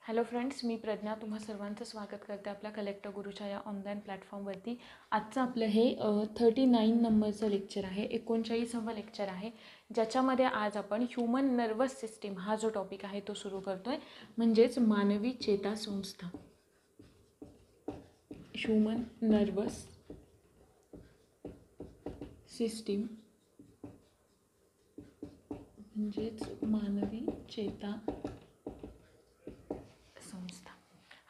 Hello friends, मी प्रज्ञा तुम्हा सर्वांचं स्वागत करते आपल्या कलेक्टर गुरुच्या या ऑनलाईन प्लॅटफॉर्मवरती. आजचं आपलं हे 39 नंबरचं लेक्चर आहे, 39वा लेक्चर आहे, ज्याच्यामध्ये आज आपण ह्युमन नर्वस सिस्टीम हा जो टॉपिक आहे तो सुरू करतो आहे, म्हणजेच मानवी चेतासंस्था. ह्युमन नर्वस सिस्टीम म्हणजेच मानवी चेता संस्था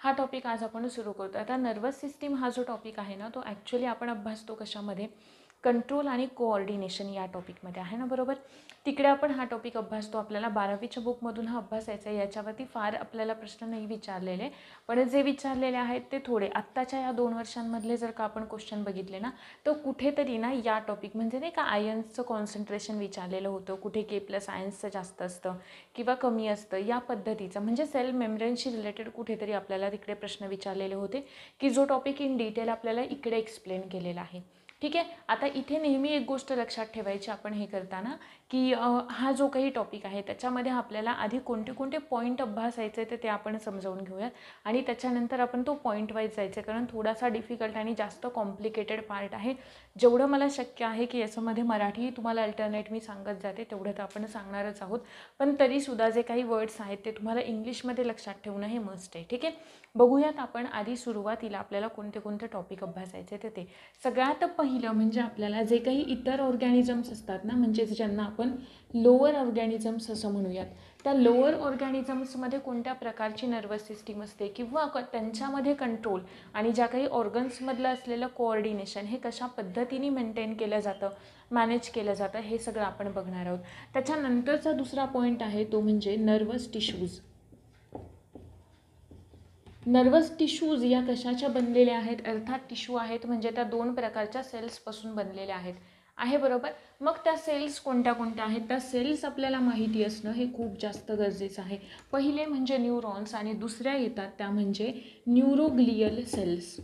हा टॉपिक आज आपण सुरू करतो. आता नर्वस सिस्टीम हा जो टॉपिक आहे ना, तो ॲक्च्युली आपण अभ्यासतो कशामध्ये, कंट्रोल आणि कोऑर्डिनेशन या टॉपिकमध्ये आहे ना, बरोबर. तिकडे आपण हा टॉपिक अभ्यासतो. आपल्याला 12वीच्या बुकमधून हा अभ्यासायचा आहे. याच्यावरती फार आपल्याला प्रश्न नाही विचारलेले, पण जे विचारलेले आहेत ते थोडे आत्ताच्या या 2 वर्षांमधले जर का आपण क्वेश्चन बघितले ना, तर कुठेतरी ना या टॉपिक म्हणजे नाही का आयन्सचं कॉन्सन्ट्रेशन विचारलेलं होतं, कुठे K+ आयन्सचं जास्त असतं किंवा कमी असतं, या पद्धतीचं म्हणजे सेल मेम्ब्रेनशी रिलेटेड कुठेतरी आपल्याला तिकडे प्रश्न विचारलेले होते, की जो टॉपिक इन डिटेल आपल्याला इकडे एक्सप्लेन केलेला आहे. ठीक आहे. आता इथे नेहमी एक गोष्ट लक्षात ठेवायची आपण हे करताना, की हा जो काही टॉपिक आहे त्याच्यामध्ये आपल्याला आधी कोणते कोणते पॉईंट अभ्यासायचे ते आपण समजावून घेऊयात आणि त्याच्यानंतर आपण तो पॉईंट वाईज जायचं, कारण थोडासा डिफिकल्ट आणि जास्त कॉम्प्लिकेटेड पार्ट आहे. जेवढं मला शक्य आहे की याच्यामध्ये मराठी तुम्हाला अल्टरनेट मी सांगत जाते, तेवढं तर आपण सांगणारच आहोत, पण तरीसुद्धा जे काही वर्ड्स आहेत ते तुम्हाला इंग्लिशमध्ये लक्षात ठेवणं हे मस्ट आहे. ठीक आहे. बघूयात आपण आधी सुरुवातीला आपल्याला कोणते कोणते टॉपिक अभ्यासायचे ते. सगळ्यात पहिलं म्हणजे आपल्याला जे काही इतर ऑर्गॅनिझम्स असतात ना, म्हणजे ज्यांना आपण लोअर ऑर्गॅनिझम्स असं म्हणूयात, त्या लोअर ऑर्गॅनिझम्समध्ये कोणत्या प्रकारची नर्वस सिस्टीम असते किंवा त्यांच्यामध्ये कंट्रोल आणि ज्या काही ऑर्गन्समधलं असलेलं कोऑर्डिनेशन हे कशा पद्धतीने मेंटेन केलं जातं, मॅनेज केलं जातं, हे सगळं आपण बघणार आहोत. त्याच्यानंतरचा दुसरा पॉईंट आहे तो म्हणजे नर्वस टिश्यूज. नर्वस टिश्यूज या कशाच्या बनलेल्या आहेत, अर्थात टिश्यू आहेत म्हणजे त्या 2 प्रकारच्या सेल्सपासून बनलेल्या आहेत, आहे बरोबर. मग त्या सेल्स कोणत्या कोणत्या आहेत, त्या सेल्स आपल्याला माहिती असणं हे खूप जास्त गरजेचं आहे. पहिले म्हणजे न्यूरॉन्स आणि दुसऱ्या येतात त्या म्हणजे न्यूरोग्लियल सेल्स.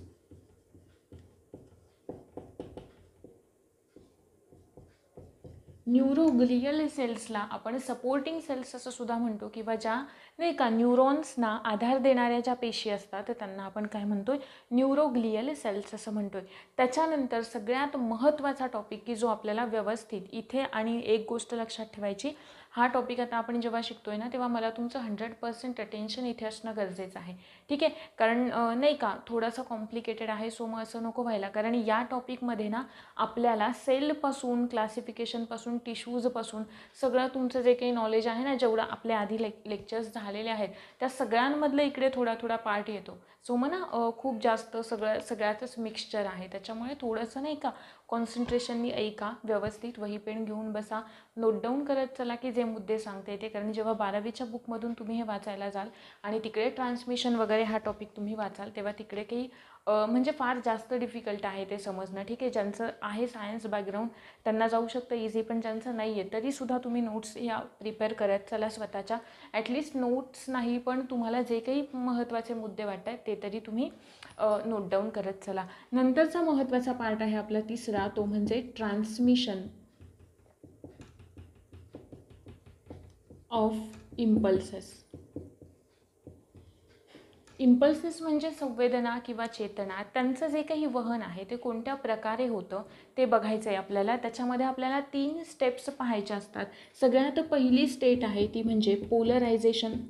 न्यूरोग्लियल सेल्सला आपण सपोर्टिंग सेल्स असं सुद्धा म्हणतो, किंवा ज्या नाही का न्यूरॉन्सना आधार देणाऱ्या ज्या पेशी असतात तर त्यांना आपण काय म्हणतोय, न्यूरोग्लियल सेल्स असं म्हणतोय. त्याच्यानंतर सगळ्यात महत्त्वाचा टॉपिक की जो आपल्याला व्यवस्थित इथे, आणि एक गोष्ट लक्षात ठेवायची, हा टॉपिक आता आपण जेव्हा शिकतोय ना तेव्हा मला तुमचं 100% अटेन्शन इथे असणं गरजेचं आहे. ठीक आहे. कारण नाही का थोडंसं कॉम्प्लिकेटेड आहे, सो मग असं नको व्हायला, कारण या टॉपिकमध्ये ना आपल्याला सेलपासून, क्लासिफिकेशनपासून, टिश्यूजपासून सगळं तुमचं जे काही नॉलेज आहे ना, जेवढं आपल्या आधी लेक्चर्स झालेले आहेत त्या सगळ्यांमधलं इकडे थोडा थोडा पार्ट येतो. सो मग ना खूप जास्त सगळ्यातच मिक्सचर आहे, त्याच्यामुळे थोडंसं नाही का कॉन्सन्ट्रेशननी ऐका, व्यवस्थित वही पेन घेऊन बसा, नोट डाऊन करत चला की जे मुद्दे सांगते ते, कारण जेव्हा 12वीच्या बुकमधून तुम्ही हे वाचायला जाल आणि तिकडे ट्रान्समिशन वगैरे हा टॉपिक तुम्ही वाचाल तेव्हा तिकडे काही म्हणजे फार जास्त डिफिकल्ट आहे ते समजणं. ठीक आहे. ज्यांचं आहे सायन्स बॅकग्राऊंड त्यांना जाऊ शकतं इझी, पण ज्यांचं नाही आहे तरीसुद्धा तुम्ही नोट्स या प्रिपेअर करत चला स्वतःच्या. ॲटलिस्ट नोट्स नाही पण तुम्हाला जे काही महत्त्वाचे मुद्दे वाटत आहेत ते तरी तुम्ही नोट डाऊन करत चला. नंतरचा महत्त्वाचा पार्ट आहे आपला तिसरा, तो म्हणजे ट्रान्समिशन ऑफ इम्पल्सेस. इम्पल्सेस म्हणजे संवेदना किंवा चेतना, त्यांचं जे काही वहन आहे ते कोणत्या प्रकारे होतं ते बघायचं आहे आपल्याला. त्याच्यामध्ये आपल्याला 3 स्टेप्स पाहायच्या असतात. सगळ्यात पहिली स्टेट आहे ती म्हणजे पोलरायझेशन,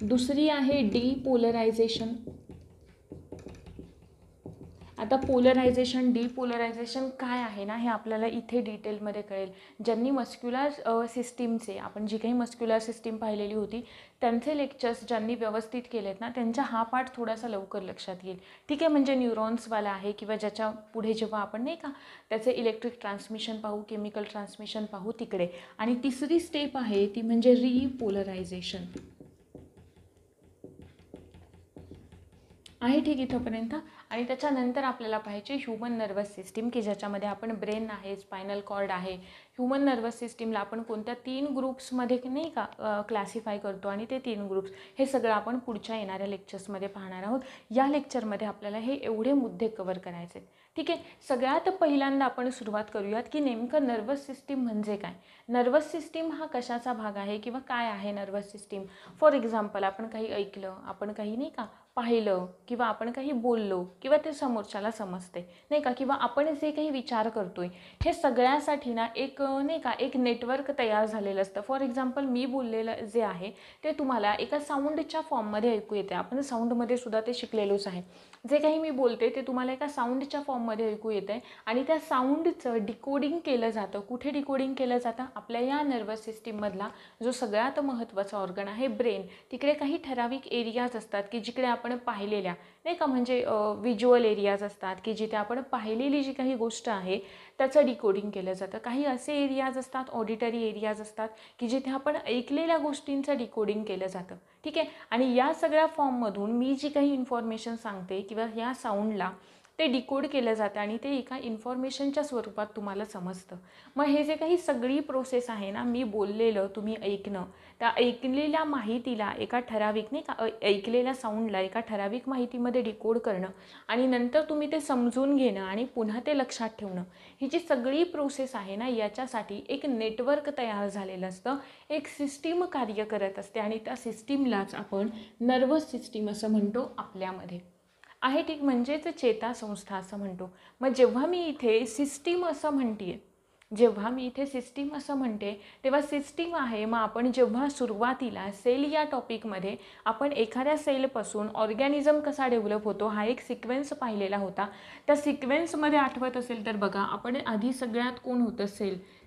दुसरी आहे डिपोलरायझेशन. आता पोलरायझेशन, डिपोलरायझेशन काय आहे ना, हे आपल्याला इथे डिटेलमध्ये कळेल. ज्यांनी मस्क्युलर सिस्टीमचे, आपण जी काही मस्क्युलर सिस्टीम पाहिलेली होती त्यांचे लेक्चर्स ज्यांनी व्यवस्थित केलेत ना, त्यांचा हा पार्ट थोडासा लवकर लक्षात येईल. ठीक आहे. म्हणजे न्यूरॉन्सवाला आहे, किंवा ज्याच्या पुढे जेव्हा आपण नाही का त्याचे इलेक्ट्रिक ट्रान्समिशन पाहू, केमिकल ट्रान्समिशन पाहू तिकडे. आणि तिसरी स्टेप आहे ती म्हणजे रिपोलरायझेशन. आहे ठीक इथंपर्यंत. आणि त्याच्यानंतर आपल्याला पाहिजे ह्युमन नर्वस सिस्टीम, की ज्याच्यामध्ये आपण ब्रेन आहे, स्पायनल कॉर्ड आहे, ह्युमन नर्वस सिस्टीमला आपण कोणत्या 3 ग्रुप्समध्ये नाही का क्लासिफाय करतो आणि ते 3 ग्रुप्स हे सगळं आपण पुढच्या येणाऱ्या लेक्चर्समध्ये पाहणार आहोत. या लेक्चरमध्ये आपल्याला हे एवढे मुद्दे कव्हर करायचे आहेत. ठीक आहे. सगळ्यात पहिल्यांदा आपण सुरुवात करूयात की नेमकं नर्वस सिस्टीम म्हणजे काय. नर्वस सिस्टीम हा कशाचा भाग आहे किंवा काय आहे नर्वस सिस्टीम. फॉर एक्झाम्पल आपण काही ऐकलं, आपण काही नाही का पाहिलं किंवा आपण काही बोललो किंवा ते समोरच्याला समजते नाही का, किंवा आपण जे काही विचार करतोय हे सगळ्यासाठी ना एक नाही का एक नेटवर्क तयार झालेलं असतं. फॉर एक्झाम्पल मी बोललेलं जे आहे ते तुम्हाला एका साऊंडच्या फॉर्ममध्ये ऐकू येते. आपण साऊंडमध्ये सुद्धा ते शिकलेलोच आहे. जे काही मी बोलते ते तुम्हाला एका साऊंडच्या फॉर्ममध्ये ऐकू येतं आहे आणि त्या साऊंडचं डिकोडिंग केलं जातं. कुठे डिकोडिंग केलं जातं. आपल्या या नर्वस सिस्टीममधला जो सगळ्यात महत्त्वाचा ऑर्गन आहे ब्रेन, तिकडे काही ठराविक एरियाज असतात की जिकडे आपण पाहिलेल्या नाही का म्हणजे व्हिज्युअल एरियाज असतात की जिथे आपण पाहिलेली जी काही गोष्ट आहे त्याचं डिकोडिंग केलं जातं. काही असे एरियाज असतात, ऑडिटरी एरियाज असतात की जिथे आपण ऐकलेल्या गोष्टींचं डिकोडिंग केलं जातं. ठीक आहे. आणि या सगळ्या फॉर्ममधून मी जी काही इन्फॉर्मेशन सांगते किंवा या साऊंडला ते डिकोड केलं जातं आणि ते एका इन्फॉर्मेशनच्या स्वरूपात तुम्हाला समजतं. मग हे जे काही सगळी प्रोसेस आहे ना, मी बोललेलं तुम्ही ऐकणं, त्या ऐकलेल्या माहितीला एका ठराविक नाही का ऐकलेल्या साऊंडला एका ठराविक माहितीमध्ये डिकोड करणं आणि नंतर तुम्ही ते समजून घेणं आणि पुन्हा ते लक्षात ठेवणं, ही जी सगळी प्रोसेस आहे ना, याच्यासाठी एक नेटवर्क तयार झालेलं असतं. एक सिस्टीम कार्य करत असते आणि त्या सिस्टीमलाच आपण नर्वस सिस्टीम असं म्हणतो आपल्यामध्ये आहे. ठीक. म्हणजेच चेतासंस्था असं म्हणतो. मग जेव्हा मी इथे सिस्टीम असं म्हणते तेव्हा सिस्टीम आहे. मग आपण जेव्हा सुरुवातीला सेल या टॉपिकमध्ये आपण एखाद्या सेलपासून ऑर्गॅनिझम कसा डेव्हलप होतो हा एक सिक्वेन्स पाहिलेला होता. त्या सिक्वेन्समध्ये आठवत असेल तर बघा, आपण आधी सगळ्यात कोण होतं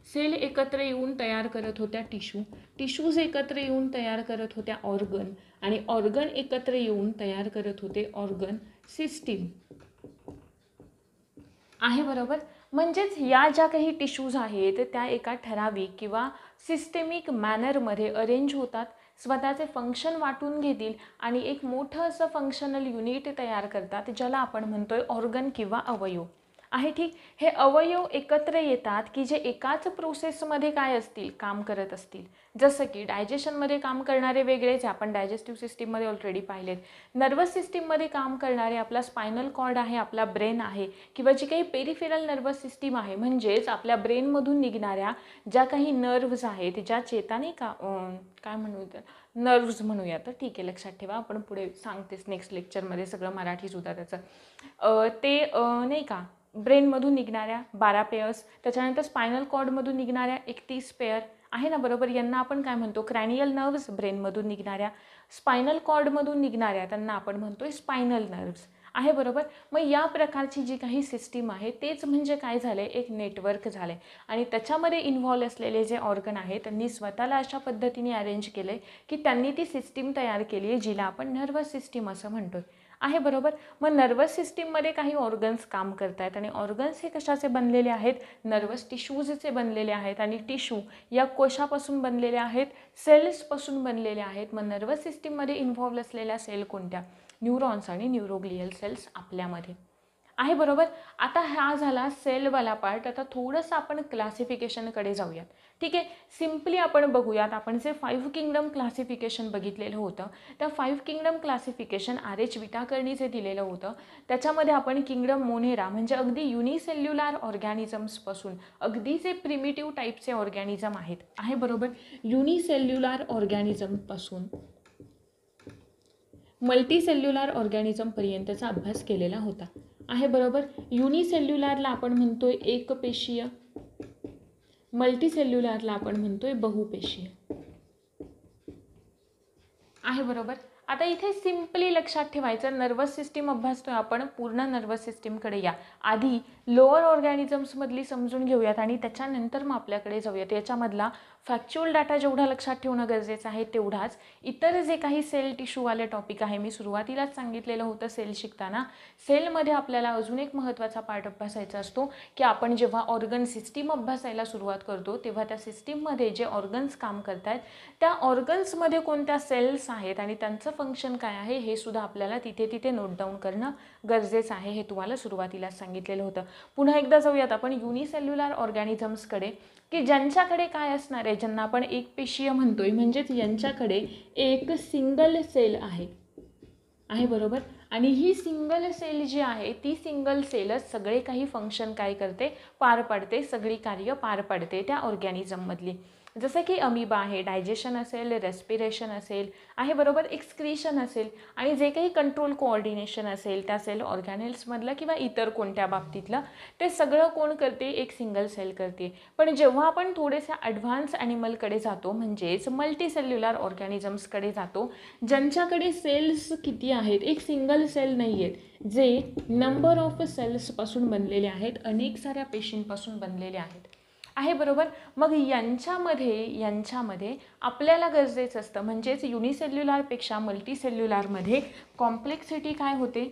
सेल एकत्र येऊन तयार करत होत्या टिश्यूज एकत्र येऊन तयार करत होत्या ऑर्गन आणि ऑर्गन एकत्र येऊन तयार करत होते ऑर्गन सिस्टीम आहे. बरोबर. म्हणजेच या ज्या काही टिश्यूज आहेत त्या एका ठराविक किंवा सिस्टेमिक मॅनरमध्ये अरेंज होतात, स्वतःचे फंक्शन वाटून घेतील आणि एक मोठं असं फंक्शनल युनिट तयार करतात ज्याला आपण म्हणतोय ऑर्गन किंवा अवयव आहे. ठीक. हे अवयव एकत्र येतात की जे एकाच प्रोसेसमध्ये काय असतील काम करत असतील. जसं की डायजेशनमध्ये काम करणारे वेगळेच, आपण डायजेस्टिव्ह सिस्टीममध्ये ऑलरेडी पाहिलेत. नर्वस सिस्टीममध्ये काम करणारे आपला स्पायनल कॉर्ड आहे, आपला ब्रेन आहे किंवा जी काही पेरिफेरल नर्वस सिस्टीम आहे म्हणजेच आपल्या ब्रेनमधून निघणाऱ्या ज्या काही नर्व्ज आहेत, ज्या चेता नाही का काय म्हणू तर नर्व्ज म्हणूया तर ठीक आहे, लक्षात ठेवा. आपण पुढे सांगतेच नेक्स्ट लेक्चरमध्ये सगळं मराठीसुद्धा त्याचं ते नाही का ब्रेनमधून निघणाऱ्या 12 पेयर्स, त्याच्यानंतर स्पायनल कॉर्डमधून निघणाऱ्या 31 पेयर आहे ना. बरोबर. यांना आपण काय म्हणतो क्रॅनियल नर्व्स. ब्रेनमधून निघणाऱ्या स्पायनल कॉर्डमधून निघणाऱ्या त्यांना आपण म्हणतोय स्पायनल नर्व्स आहे. बरोबर. मग या प्रकारची जी काही सिस्टीम आहे तेच म्हणजे काय झालं एक नेटवर्क झालं आणि त्याच्यामध्ये इन्व्हॉल्व असलेले जे ऑर्गन आहे त्यांनी स्वतःला अशा पद्धतीने अरेंज केलं की त्यांनी ती सिस्टीम तयार केली आहे जिला आपण नर्वस सिस्टीम असं म्हणतोय आहे. बरोबर. मग नर्वस सिस्टीममध्ये काही ऑर्गन्स काम करत आहेत आणि ऑर्गन्स हे कशाचे बनलेले आहेत, नर्वस टिश्यूजचे बनलेले आहेत आणि टिश्यू या कोशापासून बनलेले आहेत, सेल्सपासून बनलेले आहेत. मग नर्वस सिस्टीममध्ये इन्व्हॉल्व असलेल्या सेल कोणत्या, न्यूरॉन्स आणि न्यूरोग्लियल सेल्स आपल्यामध्ये आहे. बरोबर. आता हा झाला सेलवाला पार्ट. आता थोडंसं आपण क्लासिफिकेशनकडे जाऊयात. ठीक आहे. सिम्पली आपण बघूयात, आपण जे 5 किंगडम क्लासिफिकेशन बघितलेलं होतं त्या 5 किंगडम क्लासिफिकेशन RH विटाकर्णी जे दिलेलं होतं त्याच्यामध्ये आपण किंगडम मोनेरा म्हणजे अगदी युनिसेल्युलर ऑर्गॅनिझम्सपासून अगदी जे प्रिमिटिव्ह टाईपचे ऑर्गॅनिझम आहेत आहे. बरोबर. युनिसेल्युलर ऑर्गॅनिझमपासून मल्टीसेल्युलर ऑर्गॅनिझमपर्यंतचा अभ्यास केलेला होता आहे. बरोबर. युनिसेल्युलरला आपण म्हणतोय एकपेशीय, मल्टीसेल्युलरला आपण म्हणतोय बहुपेशीय आहे. बरोबर. आता इथे सिम्पली लक्षात ठेवायचं, नर्वस सिस्टीम अभ्यासतोय आपण, पूर्ण नर्वस सिस्टीमकडे या. आधी लोअर ऑर्गॅनिझम्समधली समजून घेऊयात आणि त्याच्यानंतर मग आपल्याकडे जाऊयात. याच्यामधला फॅक्च्युअल डाटा जेवढा लक्षात ठेवणं गरजेचं आहे तेवढाच इतर जे काही सेल टिश्यूवाले टॉपिक आहे, मी सुरुवातीलाच सांगितलेलं होतं सेल शिकताना, सेलमध्ये आपल्याला अजून एक महत्त्वाचा पार्ट अभ्यासायचा असतो की आपण जेव्हा ऑर्गन सिस्टीम अभ्यासायला सुरुवात करतो तेव्हा त्या सिस्टीममध्ये जे ऑर्गन्स काम करत आहेत त्या ऑर्गन्समध्ये कोणत्या सेल्स आहेत आणि त्यांचं फंक्शन काय आहे हे सुद्धा आपल्याला तिथे नोट डाऊन करणं गरजेचं आहे. हे तुम्हाला सुरुवातीलाच सांगितलेलं होतं. पुन्हा एकदा जाऊयात आपण युनिसेल्युलर ऑर्गॅनिझम्सकडे, की ज्यांच्याकडे काय असणार आहे, ज्यांना आपण एकपेशीय म्हणतोय, म्हणजेच यांच्याकडे एक सिंगल सेल आहे बरोबर. आणि ही सिंगल सेल जी आहे ती सिंगल सेलच सगळे काही फंक्शन काय करते, पार पाडते, सगळी कार्य पार पाडते त्या ऑर्गॅनिझममधली. जसं की अमिबा आहे, डायजेशन असेल, रेस्पिरेशन असेल आहे बरोबर, एक्सक्रीशन असेल आणि जे काही कंट्रोल कोऑर्डिनेशन असेल त्या सेल ऑर्गॅनेल्समधलं किंवा इतर कोणत्या बाबतीतलं, ते सगळं कोण करते, एक सिंगल सेल करते. पण जेव्हा आपण थोडेसे ॲडव्हान्स ॲनिमलकडे जातो, म्हणजेच मल्टीसेल्युलर ऑर्गॅनिझम्सकडे जातो, ज्यांच्याकडे सेल्स किती आहेत, एक सिंगल सेल नाही आहेत, जे नंबर ऑफ सेल्सपासून बनलेले आहेत, अनेक साऱ्या पेशींपासून बनलेले आहे बरोबर. मग यांच्यामध्ये आपल्याला गरजेचं असतं, म्हणजेच युनिसेल्युलरपेक्षा मल्टीसेल्युलरमध्ये कॉम्प्लेक्सिटी काय होते,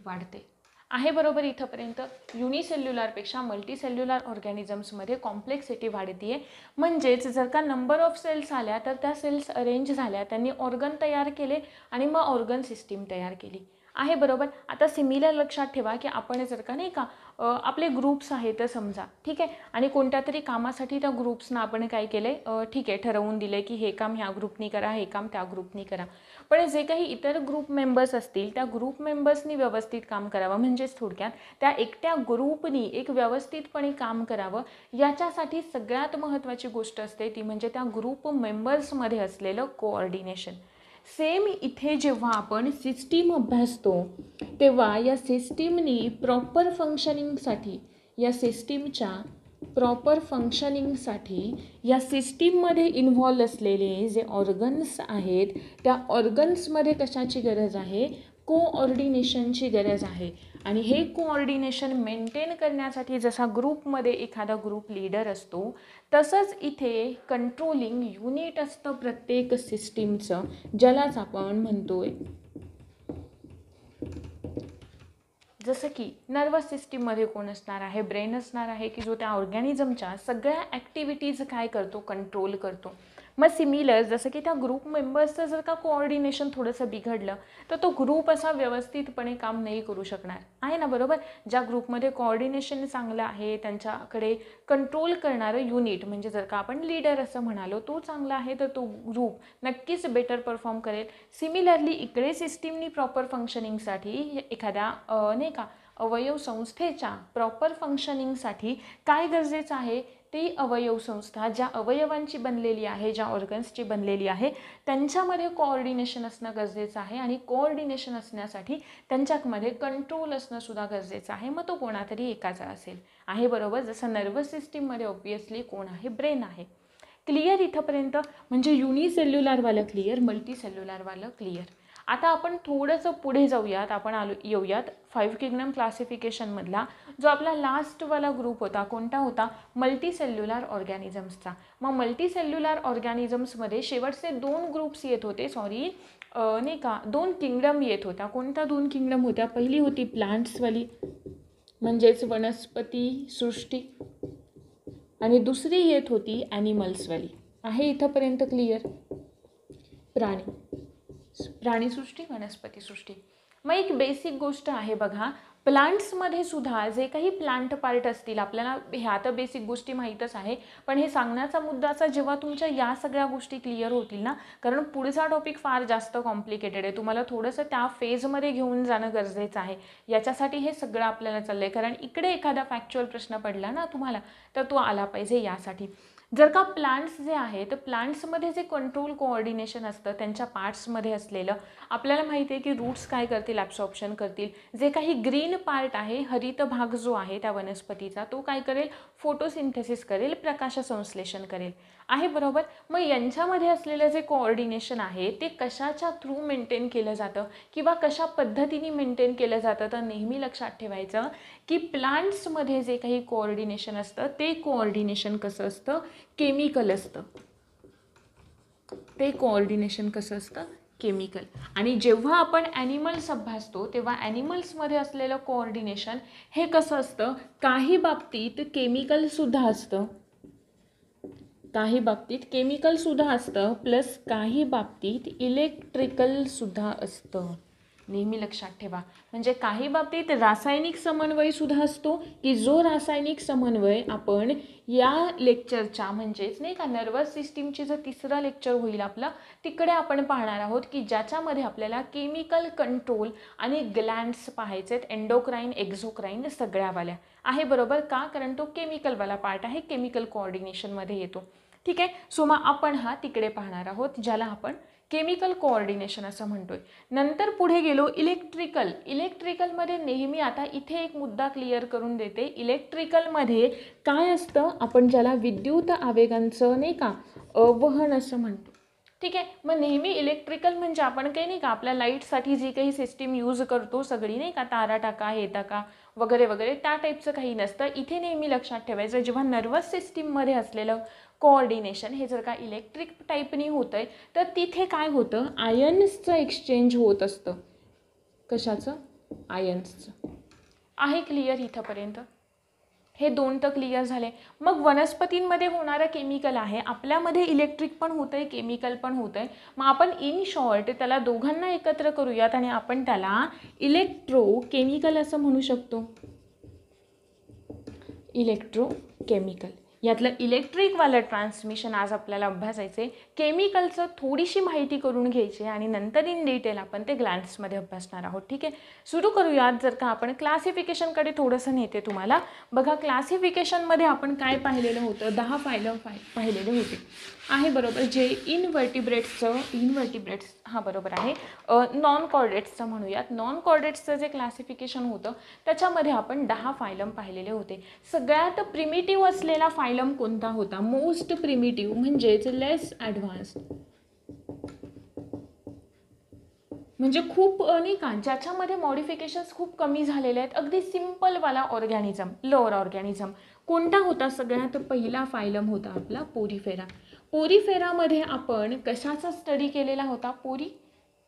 वाढते आहे बरोबर. इथंपर्यंत युनिसेल्युलरपेक्षा मल्टीसेल्युलर ऑर्गॅनिझम्समध्ये कॉम्प्लेक्सिटी वाढते आहे. म्हणजेच जर का नंबर ऑफ सेल्स आल्या तर त्या सेल्स अरेंज झाल्या, त्यांनी ऑर्गन तयार केले आणि मग ऑर्गन सिस्टीम तयार केली आहे बरोबर. आता सिमिलर लक्षात ठेवा की आपण जर का नाही का आपले ग्रुप्स आहेत समजा, ठीक आहे, आणि कोणत्या तरी कामासाठी त्या ग्रुप्सना आपण काय केले, ठीक आहे, ठरवून दिले की हे काम ह्या ग्रुपनी करा, हे काम त्या ग्रुपनी करा. पण जे काही इतर ग्रुप मेंबर्स असतील त्या ग्रुप मेंबर्सनी व्यवस्थित काम करावं, म्हणजेच थोडक्यात त्या एकट्या ग्रुपनी एक व्यवस्थितपणे काम करावं, याच्यासाठी सगळ्यात महत्त्वाची गोष्ट असते ती म्हणजे त्या ग्रुप मेंबर्समध्ये असलेलं कोऑर्डिनेशन. सेम इथे जेव्हा आपण सिस्टीम अभ्यासतो तेव्हा या सिस्टीमनी प्रॉपर फंक्शनिंगसाठी, या सिस्टीममध्ये इन्व्हॉल्व असलेले जे ऑर्गन्स आहेत त्या ऑर्गन्समध्ये कशाची गरज आहे, कोऑर्डिनेशनची गरज आहे. आणि हे कोऑर्डिनेशन मेंटेन करण्यासाठी जसा ग्रुपमध्ये एखादा ग्रुप लीडर असतो, तसंच इथे कंट्रोलिंग युनिट असतं प्रत्येक सिस्टीमचं, ज्यालाच आपण म्हणतोय, जसं की नर्वस सिस्टीममध्ये कोण असणार आहे, ब्रेन असणार आहे, की जो त्या ऑर्गॅनिझमच्या सगळ्या ॲक्टिव्हिटीज काय करतो, कंट्रोल करतो. मग सिमिलर जसं की त्या ग्रुप मेंबर्सचं जर का कोऑर्डिनेशन थोडंसं बिघडलं तर तो ग्रुप असा व्यवस्थितपणे काम नाही करू शकणार आहे ना बरोबर. ज्या ग्रुपमध्ये कोऑर्डिनेशन चांगलं आहे, त्यांच्याकडे कंट्रोल करणारं युनिट, म्हणजे जर का आपण लीडर असं म्हणालो, तो चांगला आहे तर तो ग्रुप नक्कीच बेटर परफॉर्म करेल. सिमिलरली इकडे सिस्टीमनी प्रॉपर फंक्शनिंगसाठी एखाद्या नाही का अवयव संस्थेच्या प्रॉपर फंक्शनिंगसाठी काय गरजेचं आहे, ती अवयव संस्था ज्या अवयवांची बनलेली आहे, ज्या ऑर्गन्सची बनलेली आहे, त्यांच्यामध्ये कोऑर्डिनेशन असणं गरजेचं आहे. आणि कोऑर्डिनेशन असण्यासाठी त्यांच्यामध्ये कंट्रोल असणं सुद्धा गरजेचं आहे. मग तो कोणातरी एकाचा असेल आहे बरोबर. जसं नर्वस सिस्टीममध्ये ऑब्वियसली कोण आहे, ब्रेन आहे. क्लिअर इथंपर्यंत, म्हणजे युनिसेल्युलरवालं क्लिअर, मल्टीसेल्युलरवालं क्लिअर. आता आपण थोडंसं पुढे जाऊयात, आपण येऊयात 5 किंगडम क्लासिफिकेशनमधला जो आपला लास्टवाला ग्रुप होता, कोणता होता, मल्टीसेल्युलर ऑर्गॅनिझम्सचा. मग मल्टीसेल्युलर ऑर्गॅनिझम्समध्ये शेवटचे 2 ग्रुप्स येत होते, नाही का 2 किंगडम येत होत्या. कोणत्या 2 किंगडम होत्या, पहिली होती प्लांट्सवाली म्हणजेच वनस्पती सृष्टी, आणि दुसरी येत होती ॲनिमल्सवाली. आहे इथंपर्यंत क्लिअर, प्राणीसृष्टी, वनस्पतीसृष्टी. मग एक बेसिक गोष्ट आहे बघा, प्लांट्समध्ये सुद्धा जे काही प्लांट पार्ट असतील, आपल्याला ह्या तर बेसिक गोष्टी माहीतच आहे, पण हे सांगण्याचा मुद्दाचा जेव्हा तुमच्या या सगळ्या गोष्टी क्लिअर होतील ना, कारण पुढचा टॉपिक फार जास्त कॉम्प्लिकेटेड आहे, तुम्हाला थोडंसं त्या फेजमध्ये घेऊन जाणं गरजेचं आहे. याच्यासाठी हे सगळं आपल्याला चाललं आहे, कारण इकडे एखादा फॅक्च्युअल प्रश्न पडला ना तुम्हाला तर तो आला पाहिजे यासाठी. जर का प्लांट्स जे आहे तर प्लांट्समध्ये जे कंट्रोल कोऑर्डिनेशन असतं त्यांच्या पार्ट्समध्ये असलेलं, आपल्याला माहिती आहे की रूट्स काय करतील, ॲब्सॉर्प्शन करतील. जे काही ग्रीन पार्ट आहे, हरित भाग जो आहे त्या वनस्पतीचा, तो काय करेल, फोटोसिंथेसिस करेल, प्रकाशसंश्लेषण करेल. आहे बरोबर. मग यांच्यामध्ये असलेलं जे कोऑर्डिनेशन आहे ते कशाच्या थ्रू मेंटेन केलं जातं किंवा कशा पद्धतीने मेंटेन केलं जातं, तर नेहमी लक्षात ठेवायचं की प्लांट्समध्ये जे काही कोऑर्डिनेशन असतं ते कोऑर्डिनेशन कसं असतं, केमिकल असतं. ते कोऑर्डिनेशन कसं असतं, केमिकल. आणि जेव्हा आपण ॲनिमल्स अभ्यासतो तेव्हा ॲनिमल्समध्ये असलेलं कोऑर्डिनेशन हे कसं असतं, काही बाबतीत केमिकलसुद्धा असतं, काही बाबतीत केमिकलसुद्धा असतं, प्लस काही बाबतीत इलेक्ट्रिकलसुद्धा असतं. नेहमी लक्षात ठेवा. म्हणजे काही बाबतीत रासायनिक समन्वयसुद्धा असतो की जो रासायनिक समन्वय आपण या लेक्चरच्या म्हणजेच नाही का नर्वस सिस्टीमची जर तिसरं लेक्चर होईल आपलं, तिकडे आपण पाहणार आहोत की ज्याच्यामध्ये आपल्याला केमिकल कंट्रोल आणि ग्लँड्स पाहायचे आहेत, एंडोक्राईन एक्झोक्राईन सगळ्यावाल्या. आहे बरोबर. का? कारण तो केमिकलवाला पार्ट आहे, केमिकल कोऑर्डिनेशनमध्ये येतो. ठीक आहे. सो मग आपण हा तिकडे पाहणार आहोत ज्याला आपण केमिकल कोऑर्डिनेशन असं म्हणतोय. नंतर पुढे गेलो इलेक्ट्रिकल. इलेक्ट्रिकलमध्ये नेहमी आता इथे एक मुद्दा क्लिअर करून देते. इलेक्ट्रिकलमध्ये काय असतं, आपण ज्याला विद्युत आवेगांचं नाही का वहन असं म्हणतो. ठीक आहे. मग नेहमी इलेक्ट्रिकल म्हणजे आपण काही नाही का आपल्या लाईटसाठी जी काही सिस्टीम यूज करतो सगळी नाही का, तारा टाका हे टाका वगैरे वगैरे, त्या टाईपचं काही नसतं. इथे नेहमी लक्षात ठेवायचं जेव्हा नर्वस सिस्टीममध्ये असलेलं कोऑर्डिनेशन हे जर का इलेक्ट्रिक टाईपनी होतं आहे तर तिथे काय होतं, आयन्सचं एक्सचेंज होत असतं. कशाचं? आयन्सचं. आहे क्लिअर इथंपर्यंत? हे दोन तर क्लिअर झाले. मग वनस्पतींमध्ये होणारं केमिकल आहे, आपल्यामध्ये इलेक्ट्रिक पण होतं आहे, केमिकल पण होतं आहे. मग आपण इन शॉर्ट त्याला दोघांना एकत्र करूयात आणि आपण त्याला इलेक्ट्रोकेमिकल असं म्हणू शकतो. इलेक्ट्रोकेमिकल. यातलं इलेक्ट्रिकवालं ट्रान्समिशन आज आपल्याला अभ्यासायचे. केमिकलचं थोडीशी माहिती करून घ्यायची आणि नंतर इन डिटेल आपण ते ग्लँड्समध्ये अभ्यासणार आहोत. ठीक आहे. सुरू करूयात. जर का आपण क्लासिफिकेशनकडे थोडंसं नेते तुम्हाला. बघा क्लासिफिकेशनमध्ये आपण काय पाहिलेलं होतं, 10 फायलम पाहिलेले होते. आहे बरोबर. जे इनव्हर्टिब्रेट्स हां बरोबर आहे, नॉन कॉर्डेट्सचं म्हणूयात. नॉन कॉर्डेट्सचं जे क्लासिफिकेशन होतं त्याच्यामध्ये आपण 10 फायलम पाहिलेले होते. सगळ्यात प्रिमिटिव्ह असलेला फायलम कोणता होता, मोस्ट प्रिमिटिव्ह म्हणजेच लेस ॲडव्हान्स्ड, म्हणजे खूप नाही का ज्याच्यामध्ये मॉडिफिकेशन्स खूप कमी झालेले आहेत, अगदी सिम्पलवाला ऑर्गॅनिझम, लोअर ऑर्गॅनिझम कोणता होता, सगळ्यात पहिला फायलम होता आपला पोरीफेरा. पोरीफेरामध्ये आपण कशाचा स्टडी केलेला होता,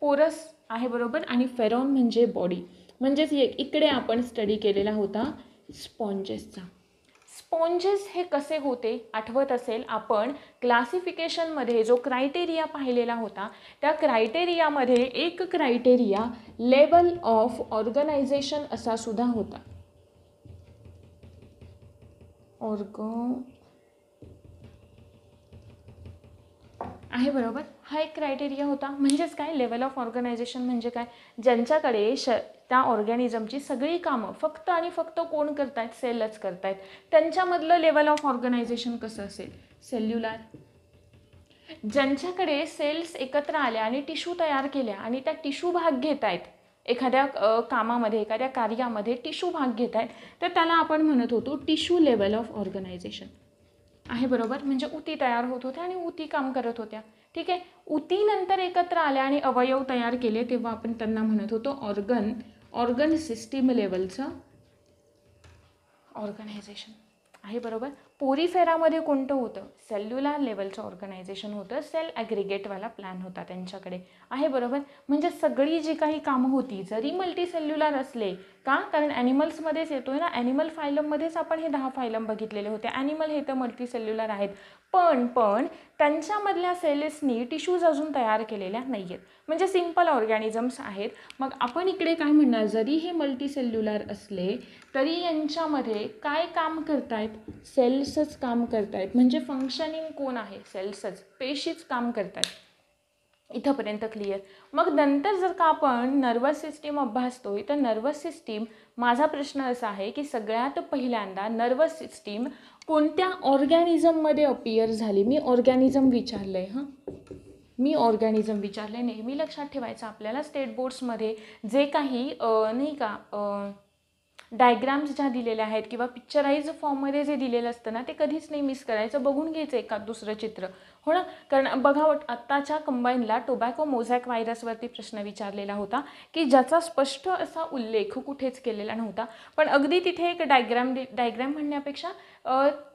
पोरस आहे बरोबर, आणि फेरॉन म्हणजे बॉडी, म्हणजेच इकडे आपण स्टडी केलेला होता स्पॉन्जेसचा. स्पॉन्जेस हे कसे होते आठवत असेल, आपण क्लासिफिकेशनमध्ये जो क्रायटेरिया पाहिलेला होता त्या क्रायटेरियामध्ये एक क्रायटेरिया लेवल ऑफ ऑर्गनायझेशन असा सुद्धा होता. आहे बरोबर. हा एक क्रायटेरिया होता. म्हणजेच काय, लेवल ऑफ ऑर्गनायझेशन म्हणजे काय, ज्यांच्याकडे त्या ऑर्गॅनिझमची सगळी कामं फक्त आणि फक्त कोण करतायत, सेलच करतायत, त्यांच्यामधलं लेवल ऑफ ऑर्गनायझेशन कसं असेल, सेल्युलर. ज्यांच्याकडे सेल्स एकत्र आल्या आणि टिश्यू तयार केल्या आणि त्या टिश्यू भाग घेत आहेत एखाद्या कामामध्ये, एखाद्या कार्यामध्ये टिश्यू भाग घेत आहेत, तर त्याला आपण म्हणत होतो टिश्यू लेवल ऑफ ऑर्गनायझेशन. आहे बरोबर. म्हणजे उती तयार होत होत्या आणि उती काम करत होत्या. ठीक आहे. उतीनंतर एकत्र आल्या आणि अवयव तयार केले तेव्हा आपण त्यांना म्हणत होतो ऑर्गन सिस्टीम लेवलचं ऑर्गनायझेशन. आहे बरोबर. पोरीफेरामध्ये कोणतं होतं, सेल्युलर लेवलचं ऑर्गनायझेशन होतं, सेल ॲग्रिगेटवाला प्लॅन होता त्यांच्याकडे. आहे बरोबर. म्हणजे सगळी जी काही कामं होती जरी मल्टीसेल्युलर असले, का, कारण ॲनिमल्समध्येच येतोय ना, ॲनिमल फायलममध्येच आपण हे 10 फायलम बघितलेले होते. ॲनिमल हे तर मल्टीसेल्युलर आहेत, पण त्यांच्यामधल्या सेल्सनी टिश्यूज अजून तयार केलेल्या नाही आहेत, म्हणजे सिम्पल ऑर्गॅनिझम्स आहेत. मग आपण इकडे काय म्हणणार, जरी हे मल्टीसेल्युलर असले तरी यांच्यामध्ये काय काम करतायत, सेल्सच काम करतायत. म्हणजे फंक्शनिंग कोण आहे, सेल्सच, पेशीच काम करतायत. इथंपर्यंत क्लिअर. मग नंतर जर का आपण नर्वस सिस्टीम अभ्यासतोय तर नर्वस सिस्टीम, माझा प्रश्न असा आहे की सगळ्यात पहिल्यांदा नर्वस सिस्टीम कोणत्या ऑर्गॅनिझममध्ये अपियर झाली. मी ऑर्गॅनिझम विचारलं आहे हां, मी ऑर्गॅनिझम विचारलं आहे. नेहमी लक्षात ठेवायचं आपल्याला स्टेट बोर्ड्समध्ये जे काही नाही का डायग्राम्स ज्या दिलेल्या आहेत किंवा पिक्चराइज फॉर्ममध्ये जे दिलेलं असतं ना ते कधीच नाही मिस करायचं, बघून घ्यायचं एखाद दुसरं चित्र, हो ना. कारण बघा आत्ताच्या कंबाईनला टोबॅको मोझॅक व्हायरसवरती प्रश्न विचारलेला होता की ज्याचा स्पष्ट असा उल्लेख कुठेच केलेला नव्हता, पण अगदी तिथे एक डायग्रॅम म्हणण्यापेक्षा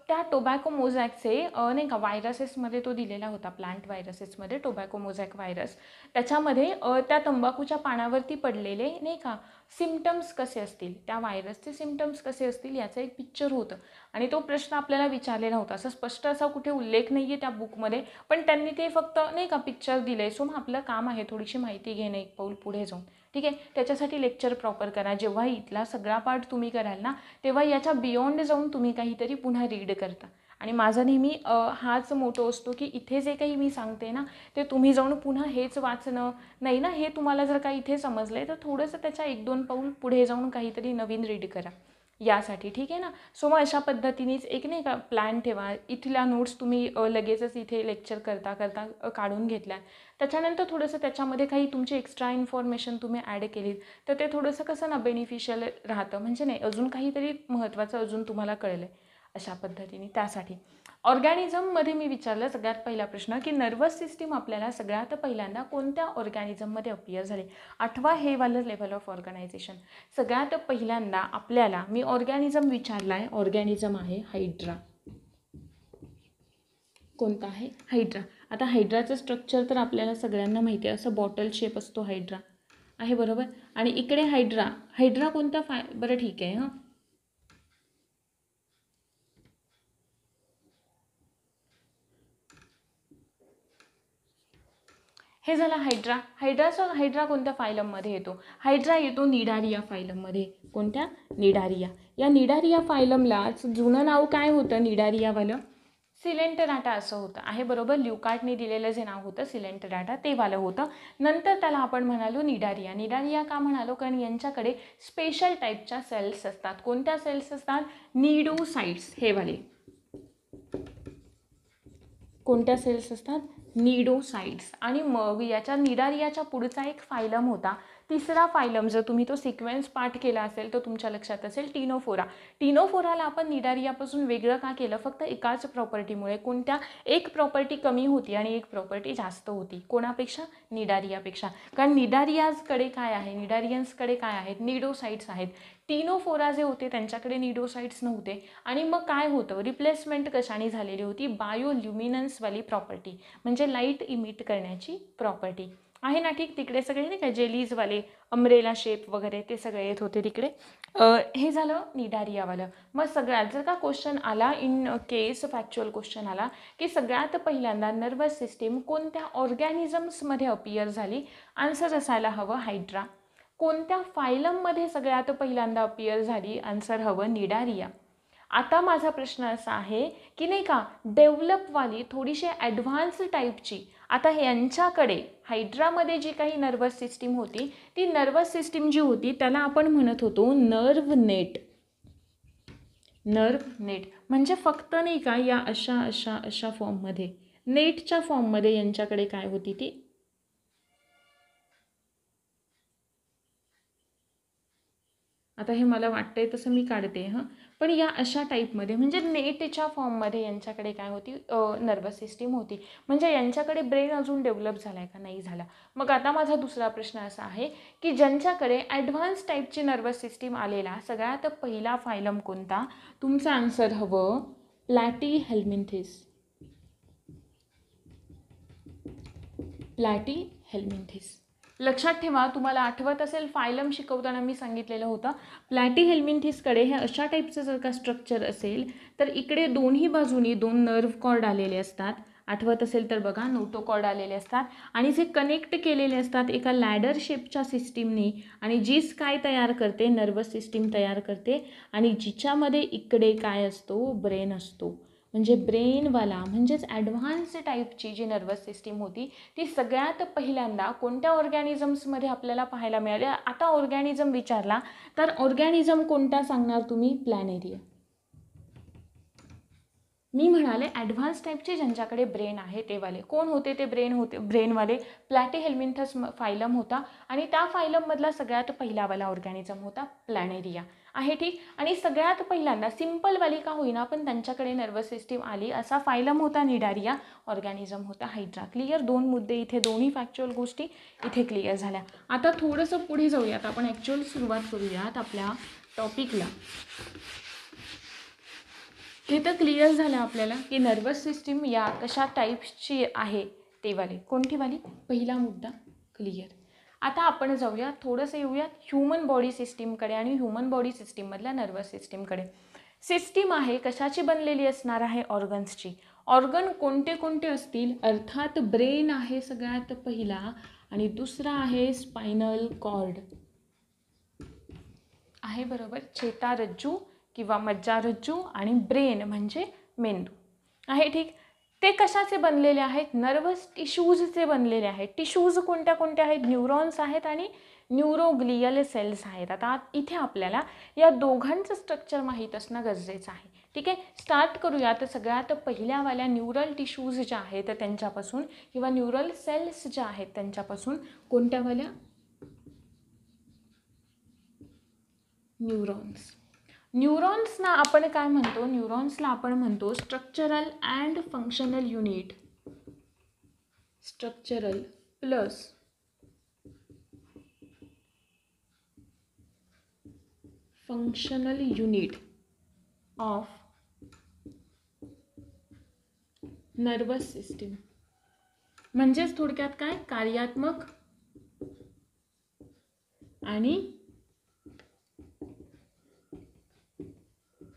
त्या टोबॅको मोझॅकचे नाही का व्हायरसेसमध्ये तो दिलेला होता, प्लांट व्हायरसेसमध्ये टोबॅको मोझॅक व्हायरस, त्याच्यामध्ये त्या तंबाखूच्या पानावरती पडलेले नाही का सिम्पटम्स कसे असतील, त्या व्हायरसचे सिम्पटम्स कसे असतील याचं एक पिक्चर होतं आणि तो प्रश्न आपल्याला विचारलेला होता. असं स्पष्ट असा कुठे उल्लेख नाही आहे त्या बुकमध्ये, पण त्यांनी ते फक्त नाही का पिक्चर दिलं आहे. सो मग आपलं काम आहे थोडीशी माहिती घेणं एक पाऊल पुढे जाऊन, ठीक आहे. त्याच्यासाठी लेक्चर प्रॉपर करा. जेव्हा इथला सगळा पार्ट तुम्ही कराल ना तेव्हा याच्या बियॉन्ड जाऊन तुम्ही काहीतरी पुन्हा रीड करता आणि माझा नेहमी हाच मोटो असतो की इथे जे काही मी सांगते ना ते तुम्ही जाऊन पुन्हा हेच वाचणं नाही ना. हे तुम्हाला जर का इथे समजलं आहे तर थोडंसं त्याच्या 1-2 पाऊल पुढे जाऊन काहीतरी नवीन रीड करा यासाठी, ठीक आहे ना. सो मग अशा पद्धतीनेच एक नाही का प्लॅन ठेवा. इथल्या नोट्स तुम्ही लगेचच इथे लेक्चर करता करता काढून घेतल्या, त्याच्यानंतर थोडंसं त्याच्यामध्ये काही तुमची एक्स्ट्रा इन्फॉर्मेशन तुम्ही ॲड केलीत तर ते थोडंसं कसं ना बेनिफिशियल राहतं, म्हणजे नाही अजून काहीतरी महत्त्वाचं अजून तुम्हाला कळलं आहे अशा पद्धतीने. त्यासाठी ऑर्गॅनिझममध्ये मी विचारलं सगळ्यात पहिला प्रश्न की नर्वस सिस्टीम आपल्याला सगळ्यात पहिल्यांदा कोणत्या ऑर्गॅनिझममध्ये अपियर झाले. आठवा हे वालं लेवल ऑफ ऑर्गनायझेशन. सगळ्यात पहिल्यांदा आपल्याला मी ऑर्गॅनिझम विचारला आहे, ऑर्गॅनिझम आहे हायड्रा. कोणता आहे? हायड्रा. आता हायड्राचं स्ट्रक्चर तर आपल्याला सगळ्यांना माहिती आहे, असं बॉटल शेप असतो हायड्रा आहे बरोबर. आणि इकडे हायड्रा कोणता बरं ठीक आहे हां. हे झालं हायड्रा. हायड्रा कोणत्या फायलममध्ये येतो? हायड्रा येतो निडारिया फायलममध्ये. कोणत्या? निडारिया. या निडारिया फायलमलाच जुनं नाव काय होतं निडारियावालं? सिलेंटराटा असं होतं आहे बरोबर. ल्युकार्टने दिलेलं जे नाव होतं सिलेंटराटा ते वालं होतं. नंतर त्याला आपण म्हणालो निडारिया. निडारिया का म्हणालो? कारण यांच्याकडे स्पेशल टाईपच्या सेल्स असतात. कोणत्या सेल्स असतात? निडोसाइट्स हे वाले. कोणत्या सेल्स असतात? निडोसाइट्स. आणि मग याच्या निडारियाच्या पुढचा एक फायलम होता, तिसरा फायलम. जर तुम्ही तो सिक्वेन्स पाठ केला असेल तर तुमच्या लक्षात असेल टिनोफोरा. टिनोफोराला आपण निडारियापासून वेगळं का केलं? फक्त एकाच प्रॉपर्टीमुळे. कोणत्या? एक प्रॉपर्टी कमी होती आणि एक प्रॉपर्टी जास्त होती. कोणापेक्षा? निडारियापेक्षा. कारण निडारियाजकडे काय आहे? निडारियन्सकडे काय आहेत? निडोसाइट्स आहेत. टिनोफोरा जे होते त्यांच्याकडे निडोसाइट्स नव्हते. आणि मग काय होतं? रिप्लेसमेंट कशाने झालेली होती? बायोल्युमिनन्सवाली प्रॉपर्टी, म्हणजे लाईट इमिट करण्याची प्रॉपर्टी आहे ना. ठीक. तिकडे सगळे नाही का जेलीजवाले अम्ब्रेला शेप वगैरे ते सगळे येत होते तिकडे. हे झालं निडारियावालं. मग सगळ्यात जर का क्वेश्चन आला, इन केस फॅक्च्युअल क्वेश्चन आला की सगळ्यात पहिल्यांदा नर्वस सिस्टीम कोणत्या ऑर्गॅनिझम्समध्ये अपियर झाली? आन्सर असायला हवं हायड्रा. कोणत्या फायलममध्ये सगळ्यात पहिल्यांदा अपियर झाली? आन्सर हवं निडारिया. आता माझा प्रश्न असा आहे की नाही का डेव्हलपवाली थोडीशी ॲडव्हान्स टाईपची, आता यांच्याकडे हायड्रामध्ये जी काही नर्वस सिस्टीम होती ती नर्वस सिस्टीम जी होती त्याला आपण म्हणत होतो नर्व्ह नेट. नर्व्ह नेट म्हणजे फक्त नाही का या अशा फॉर्ममध्ये, नेटच्या फॉर्ममध्ये यांच्याकडे काय होती ती? आता हे मला वाटतंय तसं मी काढते हां. पण या अशा टाईपमध्ये म्हणजे नेटच्या फॉर्ममध्ये यांच्याकडे काय होती? नर्वस सिस्टीम होती. म्हणजे यांच्याकडे ब्रेन अजून डेव्हलप झाला आहे का? नाही झाला. मग आता माझा दुसरा प्रश्न असा आहे की ज्यांच्याकडे ॲडव्हान्स टाईपची नर्वस सिस्टीम आलेला सगळ्यात पहिला फायलम कोणता? तुमचं आन्सर हवं प्लॅटीहेल्मिंथिस. प्लॅटीहेल्मिंथिस. लक्षात ठेवा, तुम्हाला आठवत असेल फायलम शिकवताना मी सांगितलेलं होतं प्लॅटीहेल्मिंथिसकडे हे अशा टाईपचं जर का स्ट्रक्चर असेल तर इकडे दोन्ही बाजूनी 2 नर्व्ह कॉर्ड आलेले असतात. आठवत असेल तर बघा नोटोकॉर्ड आलेले असतात आणि जे कनेक्ट केलेले असतात एका लॅडर शेपच्या सिस्टीमनी आणि जीच काय तयार करते? नर्वस सिस्टीम तयार करते आणि जिच्यामध्ये इकडे काय असतो? ब्रेन असतो. म्हणजे ब्रेनवाला म्हणजेच ॲडव्हान्स टाईपची जी नर्वस सिस्टीम होती ती सगळ्यात पहिल्यांदा कोणत्या ऑर्गॅनिझम्समध्ये आपल्याला पाहायला मिळाले. आता ऑर्गॅनिझम विचारला तर ऑर्गॅनिझम कोणता सांगणार तुम्ही? प्लॅनेरिया. मी म्हणाले ॲडव्हान्स टाईपचे ज्यांच्याकडे ब्रेन आहे ते वाले कोण होते? ते ब्रेनवाले प्लॅटीहेल्मिंथस फायलम होता आणि त्या फायलममधला सगळ्यात पहिलावाला ऑर्गॅनिझम होता प्लॅनेरिया आहे. ठीक. आणि सगळ्यात पहिल्यांदा सिम्पलवाली का होईना पण त्यांच्याकडे नर्वस सिस्टीम आली असा फायलम होता निडारिया, ऑर्गॅनिझम होता हायड्रा. क्लिअर? 2 मुद्दे इथे, दोन्ही फॅक्च्युअल गोष्टी इथे क्लिअर झाल्या. आता थोडंसं पुढे जाऊयात, आपण ॲक्च्युअल सुरुवात करूयात आपल्या टॉपिकला. हे तर क्लिअर झालं आपल्याला की नर्वस सिस्टीम या कशा टाईप्सची आहे ते वाले. कोणती वाली? पहिला मुद्दा क्लिअर. आता आपण जाऊया थोडंसं येऊयात ह्युमन बॉडी सिस्टीमकडे आणि ह्युमन बॉडी सिस्टीममधल्या नर्वस सिस्टीमकडे. सिस्टीम आहे कशाची बनलेली असणार आहे? ऑर्गन्सची. ऑर्गन कोणते कोणते असतील? अर्थात ब्रेन आहे सगळ्यात पहिला आणि दुसरा आहे स्पायनल कॉर्ड आहे. बरोबर? चेतारज्जू किंवा मज्जारज्जू आणि ब्रेन म्हणजे मेंदू आहे. ठीक. ते कशाचे बनलेले आहेत? नर्वस टिश्यूजचे बनलेले आहेत. टिश्यूज कोणत्या कोणत्या आहेत? न्यूरॉन्स आहेत आणि न्यूरोग्लियल सेल्स आहेत. आता इथे आपल्याला या दोघांचं स्ट्रक्चर माहीत असणं गरजेचं आहे. ठीक आहे. स्टार्ट करूया. तर सगळ्यात पहिल्यावाल्या न्यूरल टिश्यूज ज्या आहेत त्यांच्यापासून किंवा न्यूरल सेल्स ज्या आहेत त्यांच्यापासून कोणत्यावाल्या? न्यूरॉन्स. न्यूरॉन्सना आपण काय म्हणतो? न्यूरॉन्सला आपण म्हणतो structural and functional unit. Structural plus functional unit of nervous system. म्हणजेच थोडक्यात काय? कार्यात्मक आणि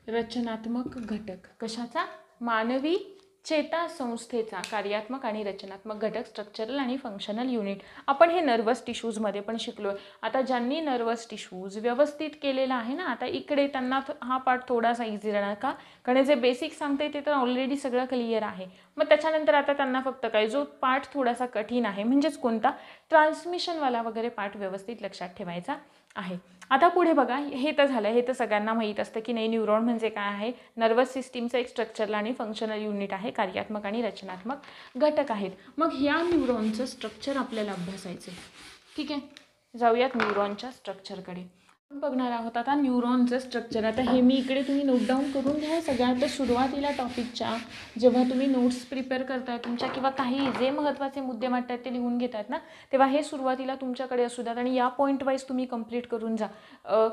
रचनात्मक घटक. कशाचा? मानवी चेतासंस्थेचा कार्यात्मक आणि रचनात्मक घटक स्ट्रक्चरल आणि फंक्शनल युनिट. आपण हे नर्वस टिश्यूजमध्ये पण शिकलो आहे. आता ज्यांनी नर्वस टिश्यूज व्यवस्थित केलेला आहे ना, आता इकडे त्यांना हा पार्ट थोडासा इझी राहणार का? कारण जे बेसिक सांगते ते तर ऑलरेडी सगळं क्लिअर आहे. मग त्याच्यानंतर आता त्यांना फक्त काय जो पार्ट थोडासा कठीण आहे म्हणजेच कोणता? ट्रान्समिशनवाला वगैरे पार्ट व्यवस्थित लक्षात ठेवायचा आहे. आता पुढे बघा, हे तर झालं, हे तर सगळ्यांना माहीत असतं की नाही न्यूरॉन म्हणजे काय आहे? नर्वस सिस्टीमचं एक स्ट्रक्चरल आणि फंक्शनल युनिट आहे, कार्यात्मक आणि रचनात्मक घटक आहेत. मग ह्या न्यूरॉनचं स्ट्रक्चर आपल्याला अभ्यासायचं. ठीक आहे. जाऊयात न्यूरॉनच्या स्ट्रक्चरकडे. बघणार आहोत आता न्यूरॉनचं स्ट्रक्चर. आता हे मी इकडे तुम्ही नोट डाऊन करून घ्या. सगळ्यात सुरुवातीला टॉपिकच्या जेव्हा तुम्ही नोट्स प्रिपेअर करताय तुमच्या किंवा काही जे महत्त्वाचे मुद्दे वाटतात ते लिहून घेतात ना, तेव्हा हे सुरुवातीला तुमच्याकडे असू द्यात आणि या पॉईंट वाईज तुम्ही कंप्लीट करून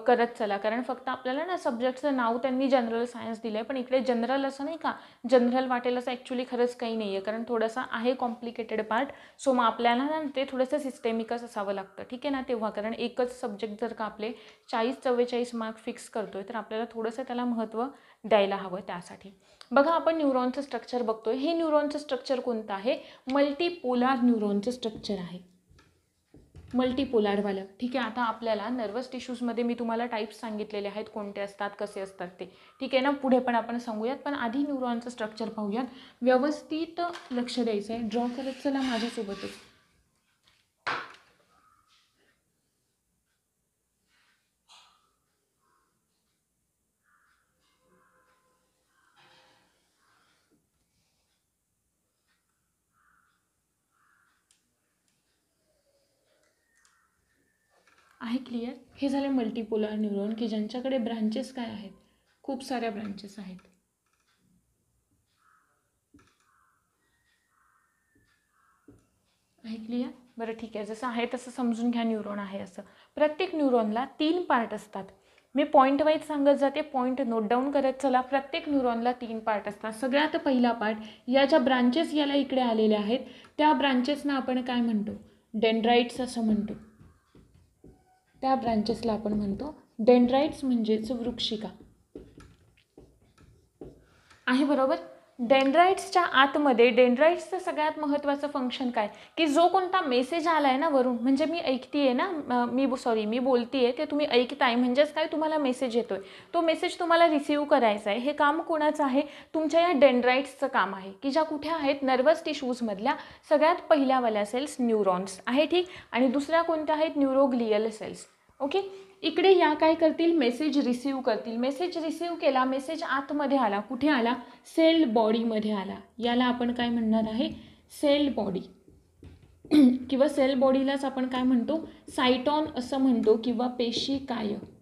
करत चला. कारण फक्त आपल्याला ना सब्जेक्टचं नाव त्यांनी जनरल सायन्स दिलं आहे, पण इकडे जनरल असं नाही का जनरल वाटेल असं ॲक्च्युली खरंच काही नाही आहे. कारण थोडंसं आहे कॉम्प्लिकेटेड पार्ट. सो मग आपल्याला ना ते थोडंसं सिस्टेमिकच असावं लागतं. ठीक आहे ना. तेव्हा कारण एकच सब्जेक्ट जर का आपले 40-44 मार्क फिक्स करतोय तर आपल्याला थोडंसं त्याला महत्त्व द्यायला हवं. त्यासाठी बघा आपण न्यूरॉनचं स्ट्रक्चर बघतोय. हे न्यूरॉनचं स्ट्रक्चर कोणतं आहे? मल्टीपोलार न्यूरॉनचं स्ट्रक्चर आहे, मल्टीपोलारवालं. ठीक आहे. आता आपल्याला नर्वस टिश्यूजमध्ये मी तुम्हाला टाईप्स सांगितलेले आहेत कोणते असतात कसे असतात ते. ठीक आहे ना. पुढे पण आपण सांगूयात, पण आधी न्यूरॉनचं स्ट्रक्चर पाहूयात. व्यवस्थित लक्ष द्यायचं आहे. ड्रॉ करत चला माझ्यासोबतच. आहे क्लिअर? हे झाले मल्टीपोलार न्यूरॉन की ज्यांच्याकडे ब्रांचेस काय आहेत? खूप साऱ्या ब्रांचेस आहेत. आहे क्लिअर? बरं ठीक आहे. जसं आहे तसं समजून घ्या न्यूरॉन आहे असं. प्रत्येक न्यूरॉनला 3 पार्ट असतात. मी पॉईंट वाईज सांगत जाते, पॉईंट नोट डाऊन करत चला. प्रत्येक न्यूरॉनला 3 पार्ट असतात. सगळ्यात पहिला पार्ट, या ज्या ब्रांचेस याला इकडे आलेल्या आहेत त्या ब्रांचेसना आपण काय म्हणतो? डेंड्राइट्स असं म्हणतो. त्या ब्रांचेसला आपण म्हणतो डेंड्राइट्स म्हणजेच वृक्षिका आहे. बरोबर? डेंड्राइट्सच्या आतमध्ये डेंड्राइट्सचं सगळ्यात महत्त्वाचं फंक्शन काय, की जो कोणता मेसेज आला आहे ना वरून, म्हणजे मी ऐकते ना, मी बोलते आहे ते तुम्ही ऐकताय, म्हणजेच काय, तुम्हाला मेसेज येतोय, तो मेसेज तुम्हाला रिसीव्ह करायचा आहे, हे काम कोणाचं आहे, तुमच्या या डेंड्राइट्सचं काम आहे, की ज्या कुठे आहेत, नर्वस टिश्यूजमधल्या सगळ्यात पहिल्यावाल्या सेल्स न्यूरॉन्स आहे, ठीक, आणि दुसऱ्या कोणत्या आहेत, न्यूरोग्लियल सेल्स. ओके, इकडे या काय करतील, मेसेज रिसीव्ह करतील. मेसेज रिसीव्ह केला, मेसेज आतमध्ये आला, कुठे आला, सेल बॉडीमध्ये आला, याला आपण काय म्हणणार आहे, सेल बॉडी किंवा सेल बॉडीलाच आपण काय म्हणतो, सायटॉन असं म्हणतो किंवा पेशीकाय आहे.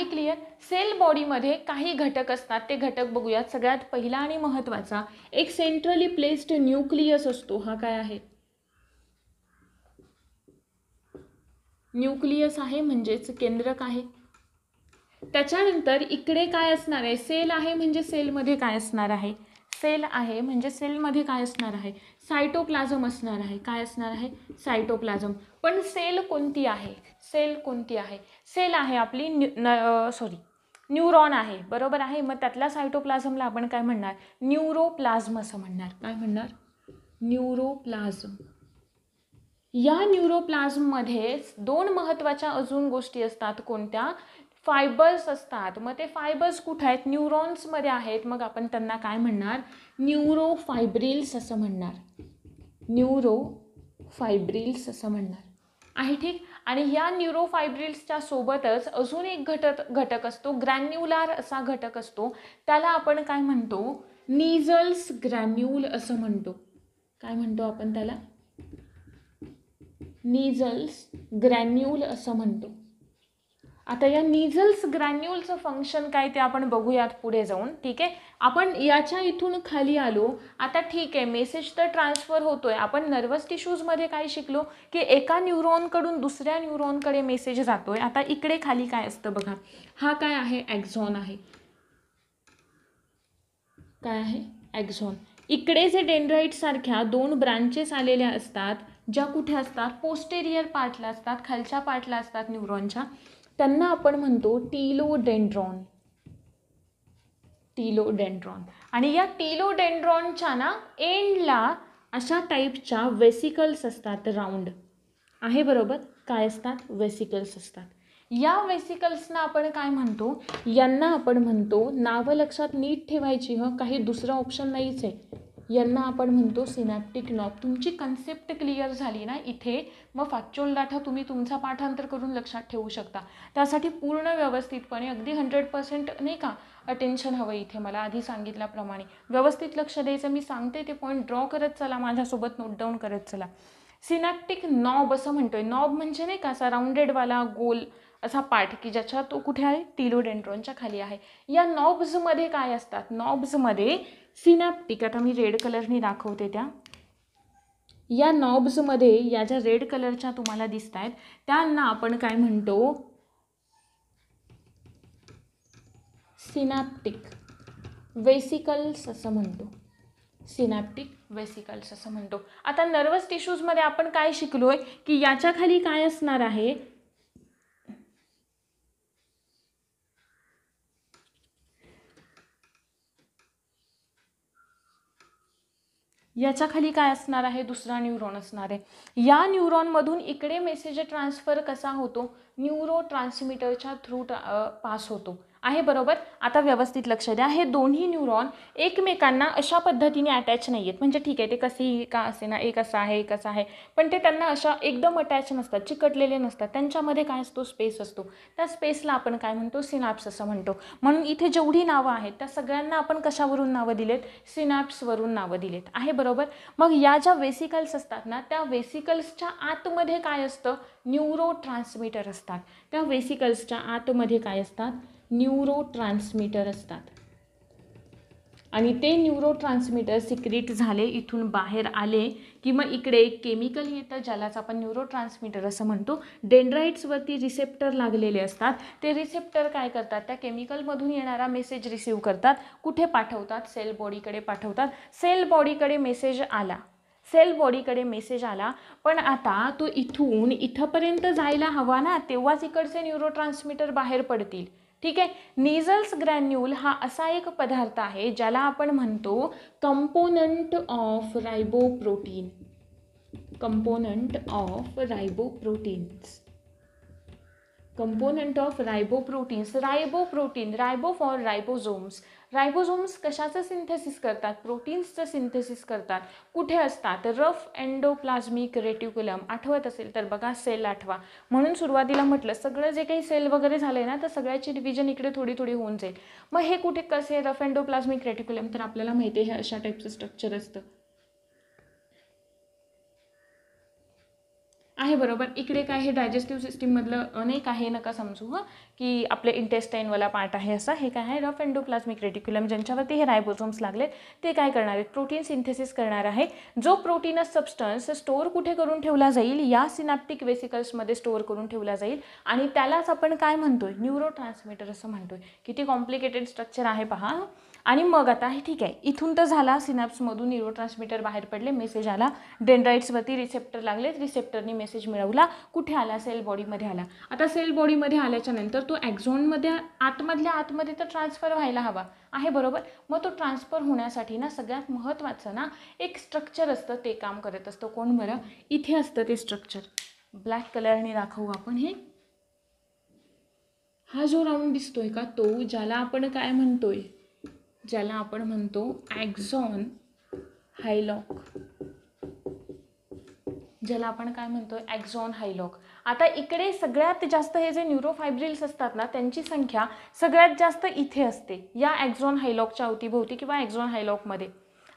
क्लिअर. सेल बॉडीमध्ये काही घटक असतात, ते घटक बघूयात. सगळ्यात पहिला आणि महत्त्वाचा एक सेंट्रली प्लेस्ड न्यूक्लियस असतो. हा काय आहे, न्यूक्लियस आहे, म्हणजेच केंद्रक आहे. त्याच्यानंतर इकडे काय असणार आहे, सेल आहे, म्हणजे सेलमध्ये काय असणार आहे, सेल आहे म्हणजे सेलमध्ये काय असणार आहे, सायटोप्लाझम असणार आहे. काय असणार आहे, सायटोप्लाझम. पण सेल कोणती आहे, सेल कोणती आहे, सेल आहे आपली न्यूरॉन आहे, बरोबर आहे. मग त्यातल्या सायटोप्लाझमला आपण काय म्हणणार, न्यूरोप्लाझम असं म्हणणार. काय म्हणणार, न्यूरोप्लाझम. या न्यूरोप्लाझममध्ये दोन महत्त्वाच्या अजून गोष्टी असतात. कोणत्या, फायबर्स असतात. मग ते फायबर्स कुठे आहेत, न्यूरॉन्समध्ये आहेत. मग आपण त्यांना काय म्हणणार, न्यूरोफायब्रिल्स असं म्हणणार, न्यूरोफायब्रिल्स असं म्हणणार आहे, ठीक. आणि या न्यूरोफायब्रिल्सच्या सोबतच अजून एक घटक असतो, ग्रॅन्युलार असा घटक असतो, त्याला आपण काय म्हणतो, निझल्स ग्रॅन्युल असं म्हणतो. काय म्हणतो आपण त्याला, निझल्स ग्रॅन्युल असं म्हणतो. आता या निझल्स ग्रॅन्युलचं फंक्शन काय ते आपण बघूयात पुढे जाऊन, ठीक आहे. आपण याच्या इथून खाली आलो. आता ठीक आहे, मेसेज तर ट्रान्सफर होतोय. आपण नर्वस टिश्यूजमध्ये काय शिकलो, की एका न्यूरॉनकडून दुसऱ्या न्यूरॉनकडे मेसेज जातोय. आता इकडे खाली काय असतं बघा, हा काय आहे, ॲक्झॉन आहे. काय आहे, ॲक्झॉन. इकडे जे डेंड्राइट सारख्या दोन ब्रांचेस आलेल्या असतात, ज्या कुठे असतात, पोस्टेरियर पार्टला असतात, खालच्या पार्टला असतात न्यूरॉनच्या, त्यांना आपण म्हणतो टीलोडेंड्रॉन. टीलोडेंड्रॉन. आणि या टीलोडेंड्रॉनच्या ना एंडला अशा टाईपच्या वेसिकल्स असतात, राऊंड आहे, बरोबर. काय असतात, वेसिकल्स असतात. या वेसिकल्सना आपण काय म्हणतो, यांना आपण म्हणतो, नावं लक्षात नीट ठेवायची, काही दुसरा ऑप्शन नाहीच आहे. यांना आपण म्हणतो सिनॅप्टिक नॉब. तुमची कन्सेप्ट क्लिअर झाली ना इथे, मग फॅक्च्युअल डाटा तुम्ही तुमचा पाठांतर करून लक्षात ठेवू शकता. त्यासाठी पूर्ण व्यवस्थितपणे अगदी 100% नाही का अटेन्शन हवं इथे. मला आधी सांगितल्याप्रमाणे व्यवस्थित लक्ष द्यायचं. मी सांगते ते पॉईंट ड्रॉ करत चला, माझ्यासोबत नोट डाऊन करत चला. सिनॅप्टिक नॉब असं म्हणतोय. नॉब म्हणजे नाही का असा राऊंडेडवाला गोल असा पार्ट, की ज्याच्या तो कुठे आहे, टीलोडेंड्रॉनच्या खाली आहे. या नॉब्समध्ये काय असतात, नॉब्समध्ये सिनॅप्टिक, आता मी रेड कलरनी दाखवते त्या, या नॉब्समध्ये या ज्या रेड कलरच्या तुम्हाला दिसत आहेत त्यांना आपण काय म्हणतो, सिनॅप्टिक वेसिकल्स असं म्हणतो. सिनॅप्टिक वेसिकल्स असं म्हणतो. आता नर्वस टिश्यूजमध्ये आपण काय शिकलोय, की याच्या खाली काय असणार आहे, याच्या खाली काय असणार आहे, दुसरा न्यूरॉन असणार आहे. या न्यूरॉनमधून इकडे मेसेज ट्रान्सफर कसा होतो, न्यूरो ट्रान्समीटरच्या थ्रू पास होतो आहे, बरोबर. आता व्यवस्थित लक्ष द्या. हे दोन्ही न्यूरॉन एकमेकांना अशा पद्धतीने अटॅच नाही आहेत. म्हणजे ठीक आहे, ते कशी का असे ना, एक असा आहे, एक असा आहे, पण ते त्यांना अशा एकदम अटॅच नसतात, चिकटलेले नसतात. त्यांच्यामध्ये काय असतो, स्पेस असतो. त्या स्पेसला आपण काय म्हणतो, सिनॅप्स असं म्हणतो. म्हणून इथे जेवढी नावं आहेत त्या सगळ्यांना आपण कशावरून नावं दिलेत, सिनॅप्सवरून नावं दिलेत आहे, बरोबर. मग या ज्या वेसिकल्स असतात ना, त्या वेसिकल्सच्या आतमध्ये काय असतं, न्यूरो ट्रान्समीटर असतात. त्या वेसिकल्सच्या आतमध्ये काय असतात, न्यूरो ट्रान्समीटर असतात. आणि ते न्यूरो ट्रान्समीटर सिक्रीट झाले, इथून बाहेर आले की मग इकडे एक केमिकल येतं ज्यालाच आपण न्यूरो ट्रान्समीटर असं म्हणतो. डेंड्राइट्सवरती रिसेप्टर लागलेले असतात. ते रिसेप्टर काय करतात, त्या केमिकलमधून येणारा मेसेज रिसीव्ह करतात. कुठे पाठवतात, सेल बॉडीकडे पाठवतात. सेल बॉडीकडे मेसेज आला, सेल बॉडीकडे मेसेज आला, पण आता तो इथून इथंपर्यंत जायला हवा ना, तेव्हाच इकडचे न्यूरो ट्रान्समीटर बाहेर पडतील, ठीक आहे. नीझल्स ग्रॅन्युल हा असा एक पदार्थ आहे ज्याला आपण म्हणतो component of riboprotein. Component of riboproteins. Component of riboproteins. Riboprotein, ribo for ribosomes. Ribosomes कशाचं सिंथेसिस करतात? प्रोटीन्सचं सिंथेसिस करतात. कुठे असतात? Rough endoplasmic reticulum. आठवत असेल तर बघा, सेल आठवा. म्हणून सुरुवातीला म्हटलं सगळं जे काही सेल वगैरे झाले ना, तर सगळ्याची डिव्हिजन इकडे थोडी थोडी होऊन जाईल. मग हे कुठे कसे? Rough endoplasmic reticulum. तर आपल्याला माहिती आहे हे अशा टाईपचं स्ट्रक्चर असतं आहे, बरोबर. इकडे काय हे डायजेस्टिव्ह सिस्टीममधलं नाही काय, हे नका समजू हं की आपले इंटेस्टाईनवाला पार्ट आहे असं. हे काय आहे? रफ एंडोप्लाझ्मिक रेटिक्युलम, ज्यांच्यावरती हे रायबोझोम्स लागलेत ते काय करणार आहेत? प्रोटीन सिंथेसिस करणार आहे. जो प्रोटीनस सबस्टन्स स्टोअर कुठे करून ठेवला जाईल? या सिनॅप्टिक वेसिकल्समध्ये स्टोअर करून ठेवला जाईल आणि त्यालाच आपण काय म्हणतोय? न्यूरोट्रान्समीटर असं म्हणतोय. किती कॉम्प्लिकेटेड स्ट्रक्चर आहे पहा. आणि मग आता हे ठीक आहे, इथून तर झाला, सिनॅप्समधून न्यूरोट्रान्समीटर बाहेर पडले, मेसेज आला, डेंड्राइट्सवरती रिसेप्टर लागलेत, रिसेप्टरने मेसेज मिळवला, कुठे आला? सेल बॉडीमध्ये आला. आता सेल बॉडीमध्ये आल्याच्या नंतर तो ॲक्झॉनमध्ये आतमध्ये तर ट्रान्सफर व्हायला हवा आहे, बरोबर. मग तो ट्रान्सफर होण्यासाठी ना सगळ्यात महत्त्वाचं ना एक स्ट्रक्चर असतं, ते काम करत असतं. कोण बरं? इथे असतं ते स्ट्रक्चर. ब्लॅक कलरने दाखवू आपण हे. हा जो राऊंड दिसतोय का, तो ज्याला आपण काय म्हणतोय? ज्याला आपण म्हणतो ॲक्झॉन हायलॉक. ज्याला आपण काय म्हणतो? ॲक्झॉन हायलॉक. आता इकडे सगळ्यात जास्त हे जे न्यूरोफायब्रिल्स असतात ना, त्यांची संख्या सगळ्यात जास्त इथे असते, या ॲक्झॉन हायलॉकच्या अवतीभोवती किंवा ॲक्झॉन हायलॉकमध्ये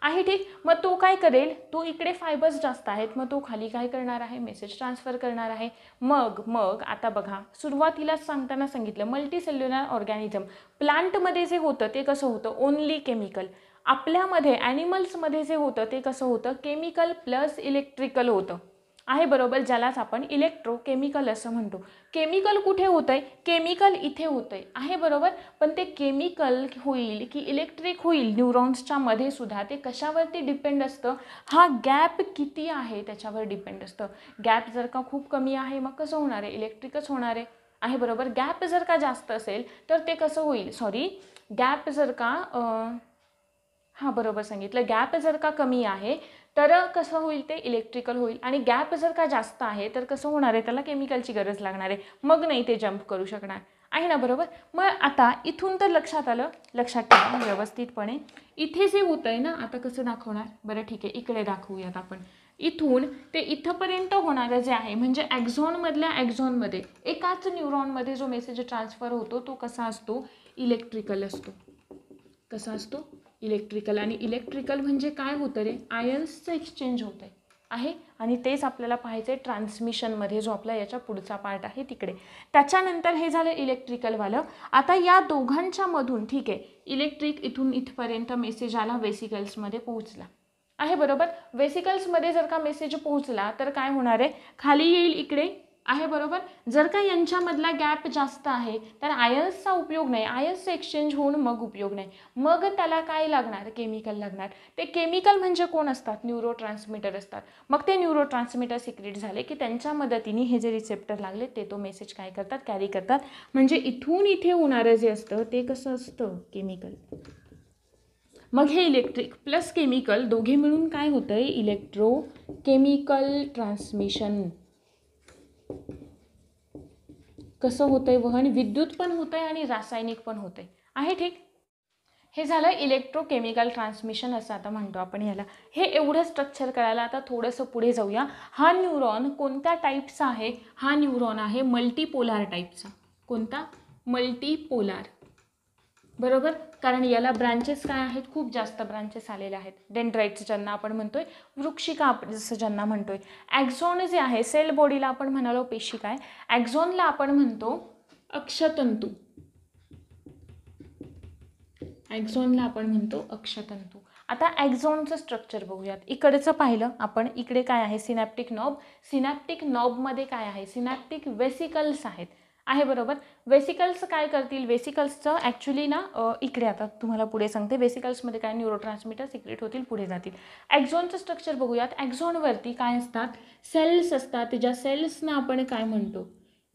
आहे, ठीक. मग तो काय करेल? तो इकडे फायबर्स जास्त आहेत, मग तो खाली काय करणार आहे? मेसेज ट्रान्सफर करणार आहे. मग आता बघा, सुरुवातीलाच सांगताना सांगितलं मल्टीसेल्युलर ऑर्गॅनिझम. प्लांटमध्ये जे होतं ते कसं होतं? Only chemical. आपल्यामध्ये ॲनिमल्समध्ये जे होतं ते कसं होतं? केमिकल प्लस इलेक्ट्रिकल होतं आहे, बरोबर. ज्यालाच आपण इलेक्ट्रोकेमिकल असं म्हणतो. केमिकल कुठे होतं आहे? केमिकल इथे होतं आहे, बरोबर. पण ते केमिकल होईल की इलेक्ट्रिक होईल न्यूरॉन्सच्या मध्ये सुद्धा, ते कशावरती डिपेंड असतं? हा गॅप किती आहे त्याच्यावर डिपेंड असतं. गॅप जर का खूप कमी आहे मग कसं होणार आहे? इलेक्ट्रिकच होणार आहे, बरोबर. गॅप जर का जास्त असेल तर ते कसं होईल? गॅप जर का हां, बरोबर सांगितलं. गॅप जर का कमी आहे तर कसं होईल? ते इलेक्ट्रिकल होईल. आणि गॅप जर का जास्त आहे तर कसं होणार आहे? त्याला केमिकलची गरज लागणार आहे, मग नाही ते जंप करू शकणार आहे ना, बरोबर. मग आता इथून तर लक्षात आलं, लक्षात ठेवा व्यवस्थितपणे. इथे जे होतं आहे ना, आता कसं दाखवणार? बरं ठीक आहे, इकडे दाखवूयात आपण. इथून ते इथंपर्यंत होणारं जे आहे म्हणजे ॲक्झॉनमधल्या ॲक्झॉनमध्ये एकाच न्यूरॉनमध्ये जो मेसेज ट्रान्सफर होतो तो कसा असतो? इलेक्ट्रिकल असतो. कसा असतो? इलेक्ट्रिकल. आणि इलेक्ट्रिकल म्हणजे काय होतं रे? आयन्सचं एक्सचेंज होतं आहे. आणि तेच आपल्याला पाहायचं आहे ट्रान्समिशनमध्ये, जो आपला याच्या पुढचा पार्ट आहे तिकडे. त्याच्यानंतर हे झालं इलेक्ट्रिकलवालं. आता या दोघांच्या मधून ठीक आहे, इलेक्ट्रिक इथून इथपर्यंत मेसेज आला, वेसिकल्समध्ये पोहोचला आहे, बरोबर. वेसिकल्समध्ये जर का मेसेज पोहोचला तर काय होणार आहे? खाली येईल इकडे आहे, बरोबर. जर का यांच्यामधला गॅप जास्त आहे तर आयन्सचा उपयोग नाही, आयन्सचं एक्सचेंज होऊन मग उपयोग नाही. मग त्याला काय लागणार? केमिकल लागणार. ते केमिकल म्हणजे कोण असतात? न्यूरोट्रान्समीटर असतात. मग ते न्यूरोट्रान्समीटर सिक्रेट झाले की त्यांच्या मदतीने हे जे रिसेप्टर लागले ते तो मेसेज काय करतात? कॅरी करतात. म्हणजे इथून इथे होणारं जे असतं ते कसं असतं? केमिकल. मग हे इलेक्ट्रिक प्लस केमिकल दोघे मिळून काय होतं आहे? Electrochemical transmission. कसं होतं आहे? वहन विद्युत पण होतं आहे आणि रासायनिक पण होतं आहे, ठीक. हे झालं इलेक्ट्रोकेमिकल ट्रान्समिशन असं आता म्हणतो आपण याला. हे एवढं स्ट्रक्चर करायला आता थोडंसं पुढे जाऊया. हा न्यूरॉन कोणत्या टाईपचा आहे? हा न्यूरॉन आहे मल्टीपोलार टाईपचा. कोणता? मल्टीपोलार, बरोबर. कारण याला ब्रांचेस काय आहेत? खूप जास्त ब्रांचेस आलेले आहेत. डेंड्राइट्स ज्यांना आपण म्हणतोय, वृक्षिका जसं ज्यांना म्हणतोय. ॲक्झॉन जे आहे सेल बॉडीला आपण म्हणालो पेशिका आहे, ॲक्झॉनला आपण म्हणतो अक्षतंतू. ॲक्झॉनला आपण म्हणतो अक्षतंतू. आता ॲक्झॉनचं स्ट्रक्चर बघूयात. इकडचं पाहिलं आपण, इकडे काय आहे? Synaptic knob. सिनॅप्टिक नॉबमध्ये काय आहे? सिनॅप्टिक वेसिकल्स आहेत आहे, बरोबर. वेसिकल्स काय करतील? वेसिकल्सचं ॲक्च्युली ना इकडे आता तुम्हाला पुढे सांगते. वेसिकल्समध्ये काय? न्यूरोट्रान्समीटर सिक्रेट होतील, पुढे जातील. ॲक्झॉनचं स्ट्रक्चर बघूयात. ॲक्झॉनवरती काय असतात? सेल्स असतात. ज्या सेल्सना आपण काय म्हणतो?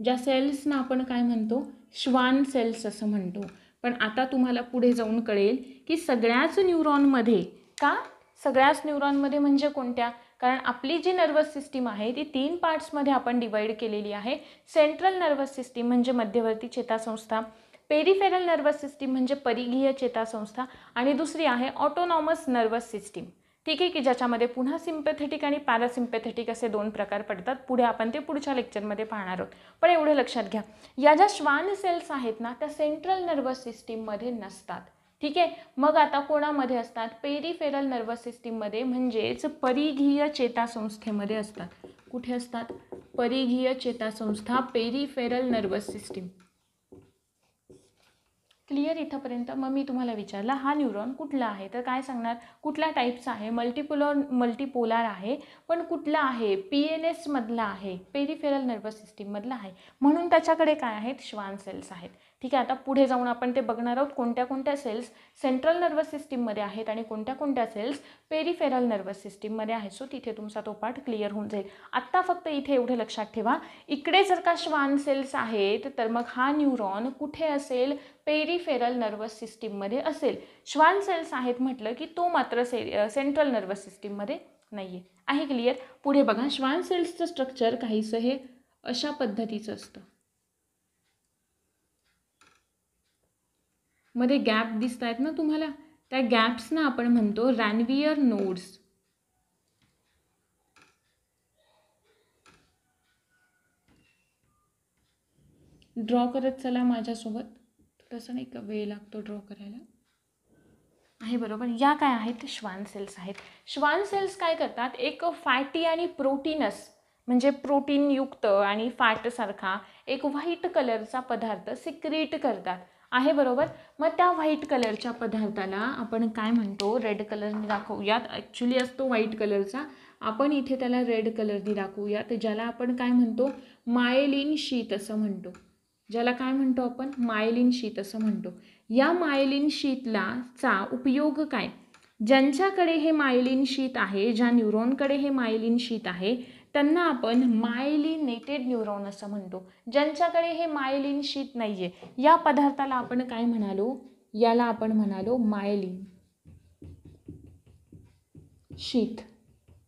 ज्या सेल्सना आपण काय म्हणतो, श्वान सेल्स असं म्हणतो. पण आता तुम्हाला पुढे जाऊन कळेल की सगळ्याच न्यूरॉनमध्ये, का सगळ्याच न्यूरॉनमध्ये म्हणजे कोणत्या, कारण आपली जी नर्वस सिस्टीम आहे ती 3 पार्ट्समध्ये आपण डिवाईड केलेली आहे. सेंट्रल नर्वस सिस्टीम म्हणजे मध्यवर्ती चेतासंस्था, पेरिफेरल नर्वस सिस्टीम म्हणजे परिघीय चेतासंस्था, आणि दुसरी आहे ऑटोनॉमस नर्वस सिस्टीम. ठीक आहे, की ज्याच्यामध्ये पुन्हा सिम्पॅथेटिक आणि पॅरासिम्पॅथेटिक असे 2 प्रकार पडतात. पुढे आपण ते पुढच्या लेक्चरमध्ये पाहणार आहोत. पण एवढं लक्षात घ्या, या ज्या श्वान सेल्स आहेत ना त्या सेंट्रल नर्वस सिस्टीममध्ये नसतात. ठीक आहे, मग आता कोणामध्ये असतात, पेरिफेरल नर्वस सिस्टीममध्ये म्हणजेच परिघीय चेतासंस्थेमध्ये असतात. कुठे असतात, परिघीय चेतासंस्था, पेरिफेरल नर्वस सिस्टीम. क्लिअर इथंपर्यंत. मग मी तुम्हाला विचारला हा न्यूरॉन कुठला आहे, तर काय सांगणार, कुठल्या टाईपचा आहे, मल्टीपोलार आहे, पण कुठला आहे, PNS मधला आहे, पेरिफेरल नर्वस सिस्टीममधला आहे, म्हणून त्याच्याकडे काय आहेत, श्वान सेल्स आहेत. ठीक आहे, आता पुढे जाऊन आपण ते बघणार आहोत कोणत्या कोणत्या सेल्स सेंट्रल नर्वस सिस्टीममध्ये आहेत आणि कोणत्या कोणत्या सेल्स पेरिफेरल नर्वस सिस्टीममध्ये आहेत. सो तिथे तुमचा तो पार्ट क्लिअर होऊन जाईल. आत्ता फक्त इथे एवढं लक्षात ठेवा, इकडे जर का श्वान सेल्स आहेत तर मग हा न्यूरॉन कुठे असेल, पेरिफेरल नर्वस सिस्टीममध्ये असेल. श्वान सेल्स आहेत म्हटलं की तो मात्र सेंट्रल नर्वस सिस्टीममध्ये नाही आहे. क्लिअर. पुढे बघा, श्वान सेल्सचं स्ट्रक्चर काहीसं हे अशा पद्धतीचं असतं. मध्ये गॅप दिसत आहेत ना तुम्हाला, त्या गॅप्सना आपण म्हणतो रॅनवियर नोड्स. ड्रॉ करत चला माझ्यासोबत, थोडंसं नाही का वेळ लागतो ड्रॉ करायला. आहे बरोबर. या काय आहेत, श्वान सेल्स आहेत. श्वान सेल्स काय करतात, एक फॅटी आणि प्रोटीनस म्हणजे प्रोटीनयुक्त आणि फॅटसारखा एक व्हाईट कलरचा पदार्थ सिक्रीट करतात. आहे बरोबर. मग त्या व्हाईट कलरच्या पदार्थाला आपण काय म्हणतो, रेड कलरने दाखवूयात. ॲक्च्युली असतो व्हाईट कलरचा, आपण इथे त्याला रेड कलरने दाखवूयात, ज्याला आपण काय म्हणतो, मायलिन शीत असं म्हणतो. ज्याला काय म्हणतो आपण, मायलिन शीत असं म्हणतो. या मायलिन शीतचा उपयोग काय, ज्यांच्याकडे हे मायलिन शीत आहे, ज्या न्यूरॉनकडे हे मायलिन शीत आहे त्यांना आपण मायलिनेटेड न्यूरॉन असं म्हणतो. ज्यांच्याकडे हे मायलिन शीत नाही आहे, या पदार्थाला आपण काय म्हणालो, याला आपण म्हणालो मायलिन शीत,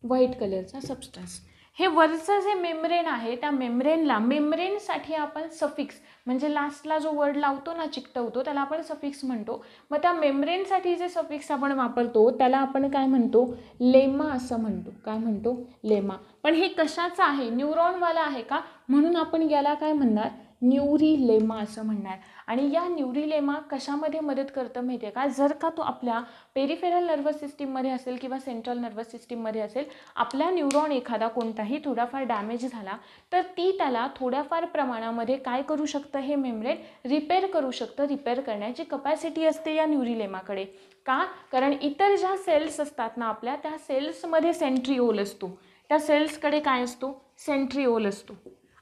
व्हाईट कलरचा सबस्टन्स. हे वरचं जे मेम्ब्रेन आहे त्या मेम्ब्रेनसाठी आपण सफिक्स म्हणजे लास्टला जो वर्ड लावतो ना, चिकटवतो, त्याला आपण सफिक्स म्हणतो. मग त्या मेम्ब्रेनसाठी जे सफिक्स आपण वापरतो त्याला आपण काय म्हणतो, लेमा असं म्हणतो. काय म्हणतो, लेमा. पण हे कशाचं आहे, न्यूरॉनवाला आहे का, म्हणून आपण याला काय म्हणणार, न्यूरिलेमा असं म्हणणार. आणि या न्यूरिलेमा कशामध्ये मदत करतं माहिती आहे का, जर का तो आपल्या पेरिफेरल नर्वस सिस्टीममध्ये असेल किंवा सेंट्रल नर्वस सिस्टीममध्ये असेल, आपला न्यूरॉन एखादा कोणताही थोडाफार डॅमेज झाला तर ती त्याला थोड्याफार प्रमाणामध्ये काय करू शकतं, हे मेम्ब्रेन रिपेअर करू शकतं. रिपेअर करण्याची कपॅसिटी असते या न्यूरिलेमाकडे. का, कारण इतर ज्या सेल्स असतात ना आपल्या, त्या सेल्समध्ये सेंट्रिओल असतो. त्या सेल्सकडे काय असतो, सेंट्रिओल असतो.